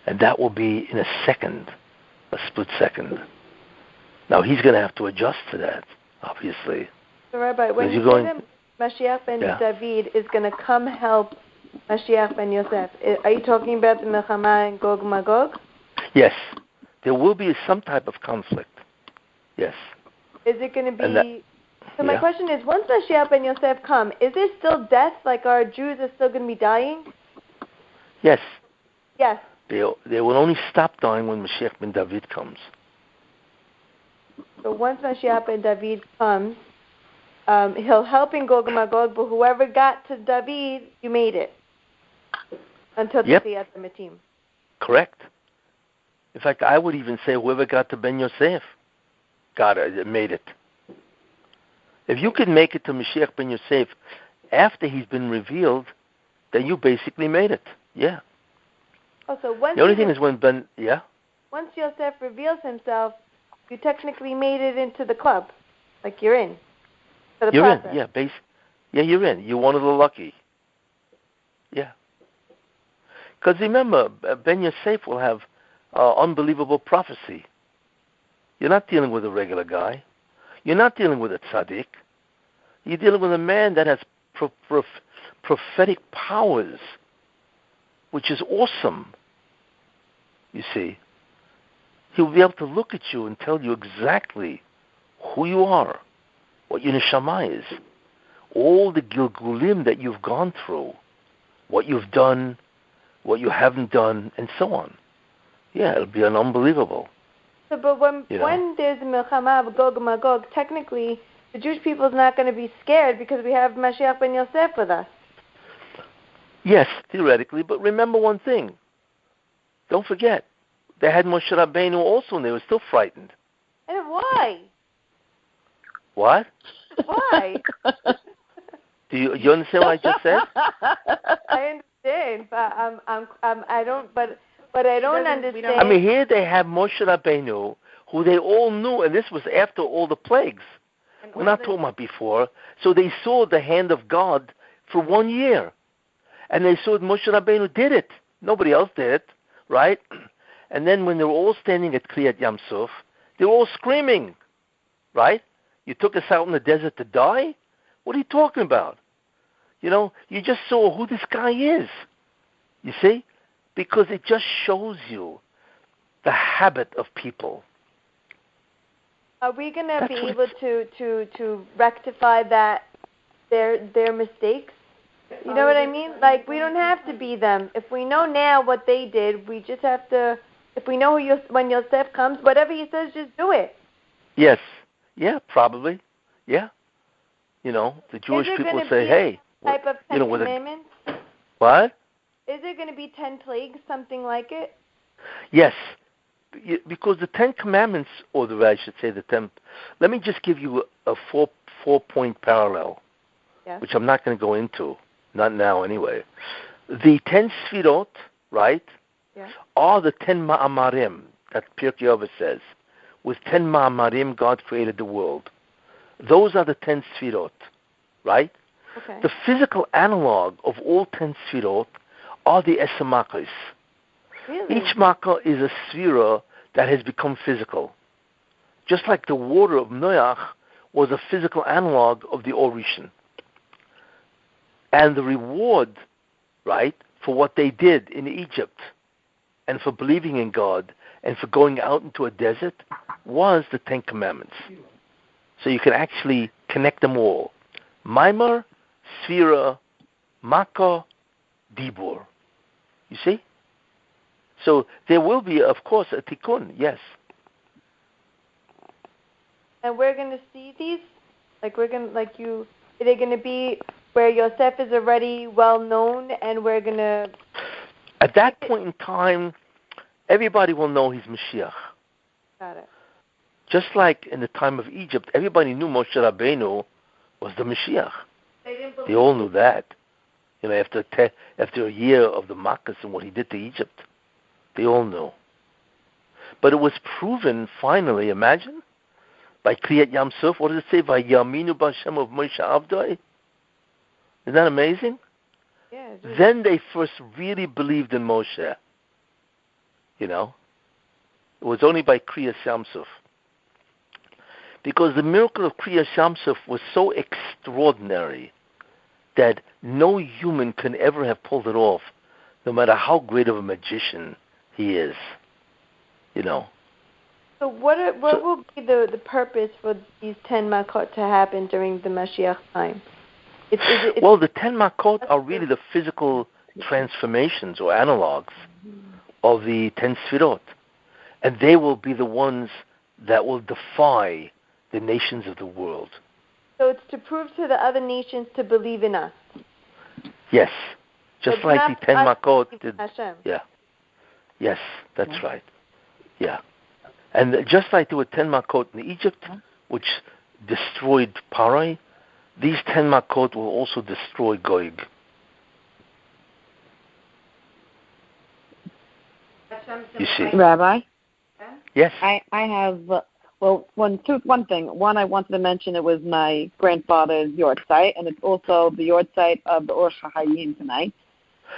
And that will be in a second, a split second. Now he's going to have to adjust to that, obviously. So Rabbi, when you say that Mashiach ben David is going to come help Mashiach ben Yosef, are you talking about the Milchama and Gog Magog? Yes. There will be some type of conflict. Yes. Is it going to be... So my question is, once Mashiach ben Yosef come, is there still death? Like our Jews are still going to be dying? Yes. Yes. They will only stop dying when Mashiach ben David comes. So once Mashiach ben David comes, he'll help in Gog and Magog, but whoever got to David, you made it. Until Tziyat Matim. Correct. In fact, I would even say whoever got to Ben Yosef made it. If you can make it to Mashiach ben Yosef after he's been revealed, then you basically made it. Yeah. Oh, so once the only thing is when once Yosef reveals himself, you technically made it into the club. Like you're in. For the you're process. in, yeah. You're in. You're one of the lucky. Yeah. Because remember, Ben Yosef will have unbelievable prophecy. You're not dealing with a regular guy. You're not dealing with a tzaddik. You're dealing with a man that has prophetic powers, which is awesome. You see, he'll be able to look at you and tell you exactly who you are, what your neshama is, all the gilgulim that you've gone through, what you've done, what you haven't done, and so on. Yeah, it'll be unbelievable. So, but when there's a Milchama of Gog and Magog, technically the Jewish people is not going to be scared because we have Mashiach ben Yosef with us. Yes, theoretically, but remember one thing. Don't forget, they had Moshe Rabbeinu also, and they were still frightened. And why? What? Why? Do you understand what I just said? I understand, but I don't. But I don't understand. I mean, here they have Moshe Rabbeinu, who they all knew, and this was after all the plagues. We're not talking about before. So they saw the hand of God for 1 year. And they saw that Moshe Rabbeinu did it. Nobody else did it, right? And then when they were all standing at Kriyat Yam Suf, they were all screaming, right? You took us out in the desert to die? What are you talking about? You just saw who this guy is. You see? Because it just shows you the habit of people. Are we going to be able to rectify their mistakes? You know what I mean? Like, we don't have to be them. If we know now what they did, we just have to, if we know when Yosef comes, whatever he says, just do it. Yes. Yeah, probably. Yeah. The Jewish people say, hey. Type of 10 commandments? What? Is there going to be 10 plagues, something like it? Yes. Because the 10 commandments, or I should say the 10, let me just give you a four-point parallel, which I'm not going to go into. Not now, anyway. The 10 Sfirot, right, are the 10 Ma'amarim that Pirkei Avos says. With 10 Ma'amarim, God created the world. Those are the 10 Sfirot, right? Okay. The physical analog of all 10 Sfirot are the Eser Makos. Really? Each Makkah is a Sfira that has become physical. Just like the water of Noach was a physical analog of the Orishan. And the reward, right, for what they did in Egypt and for believing in God and for going out into a desert was the 10 Commandments. So you can actually connect them all. Maimar, Sfira, Makkah, Dibur. You see? So there will be, of course, a tikkun, yes. And we're going to see these? Are they going to be where Yosef is already well known and we're going to... At that point in time, everybody will know he's Mashiach. Got it. Just like in the time of Egypt, everybody knew Moshe Rabbeinu was the Mashiach. They all knew that. After a year of the Makkos and what he did to Egypt, they all knew. But it was proven finally, imagine, by Kriyat Yam Suf. What does it say? Vayaminu b'Hashem of Moshe Avdai. Isn't that amazing? Yeah. Then they first really believed in Moshe. It was only by Kriyat Yam Suf. Because the miracle of Kriyat Yam Suf was so extraordinary that no human can ever have pulled it off, no matter how great of a magician he is. So what will be the purpose for these 10 Makot to happen during the Mashiach time? Well, the 10 Makot are really the physical transformations or analogs of the 10 Sfirot. And they will be the ones that will defy the nations of the world. So it's to prove to the other nations to believe in us. Yes. Just It's like the 10 Makot did. Hashem. Yeah. Yes, that's right. Yeah. And just like there were 10 Makot in Egypt, which destroyed Parai, these 10 Makot will also destroy Gog. You see. Rabbi? Yes. I have, one thing. One, I wanted to mention it was my grandfather's yard site, and it's also the yard site of the Or Shahayim tonight.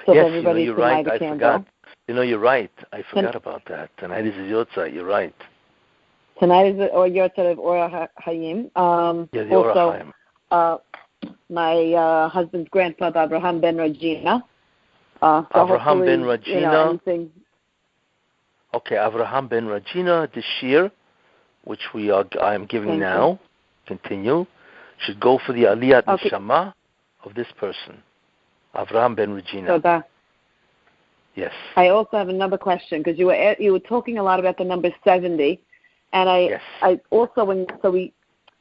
So Yes, everybody you're right. I forgot. You're right. I forgot about that. Tonight is the yard site. You're right. Tonight is the yard site of Or Hayim. Yeah, the Or Hayim. My husband's grandfather, Abraham ben Regina. Abraham ben Regina. Anything. Okay, Abraham ben Regina, the Shiur, which I am giving now, continue, should go for the Aliyat Neshama of this person, Abraham ben Regina. So yes. I also have another question because you were talking a lot about the number 70, and I also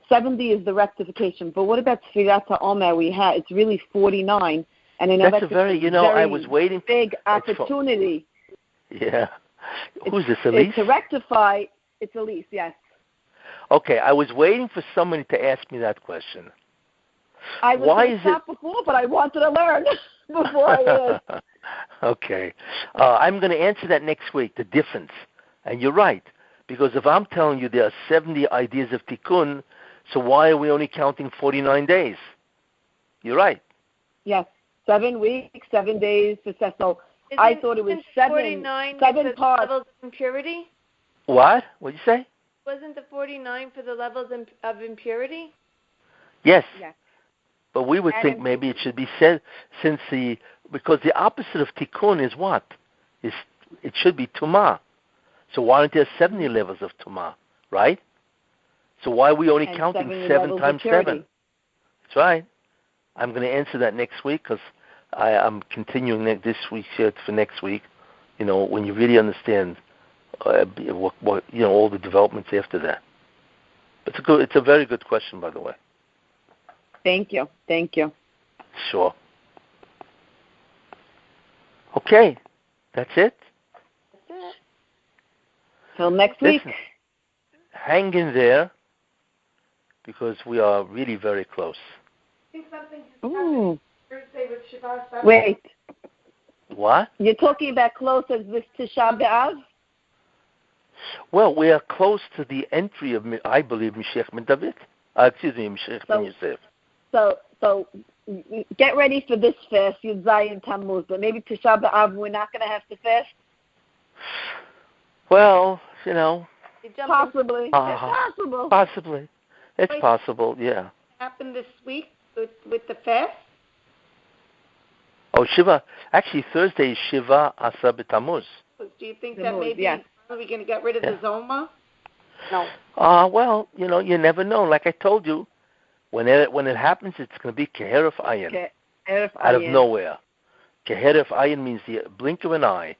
70 is the rectification, but what about Sfirat HaOmer? It's really 49, and I know that's a very I was waiting. Big opportunity. Yeah. Who's this, Elise? To rectify, it's Elise, yes. Okay, I was waiting for somebody to ask me that question. I was going to stop before, but I wanted to learn before I asked. Okay. I'm going to answer that next week, the difference. And you're right, because if I'm telling you there are 70 ideas of tikkun, so why are we only counting 49 days? You're right. Yes, 7 weeks, 7 days. So I thought it was 7 parts. Levels of impurity? What? What did you say? Wasn't the 49 for the levels of impurity? Yes. Yes. But we would think maybe it should be said because the opposite of tikkun is what? It should be tumah. So why aren't there 70 levels of tumah, right? So why are we only counting 7 times 7? That's right. I'm going to answer that next week because I'm continuing this week for next week. When you really understand what all the developments after that. It's a very good question, by the way. Thank you. Sure. Okay, that's it. Till next week. Hang in there because we are really very close. I think something just Ooh. happened Thursday with Shabbat Sunday. Wait. What? You're talking about close as this Tisha B'Av? Well, we are close to the entry of, I believe, Mashiach ben David. Mashiach ben Yosef. So get ready for this fast, Yud Zayin Tammuz, but maybe Tisha B'Av we're not going to have to fast? Well, Possibly. It's possible. Possibly. It's possible, yeah. Happened this week with the fast? Oh, Shiva. Actually, Thursday is Shiva Asa B'Tammuz. Do you think that maybe are we going to get rid of the Zoma? No. Well, you never know. Like I told you, when it happens, it's going to be Keheref Ayin. Out of nowhere. Keheref Ayin means the blink of an eye.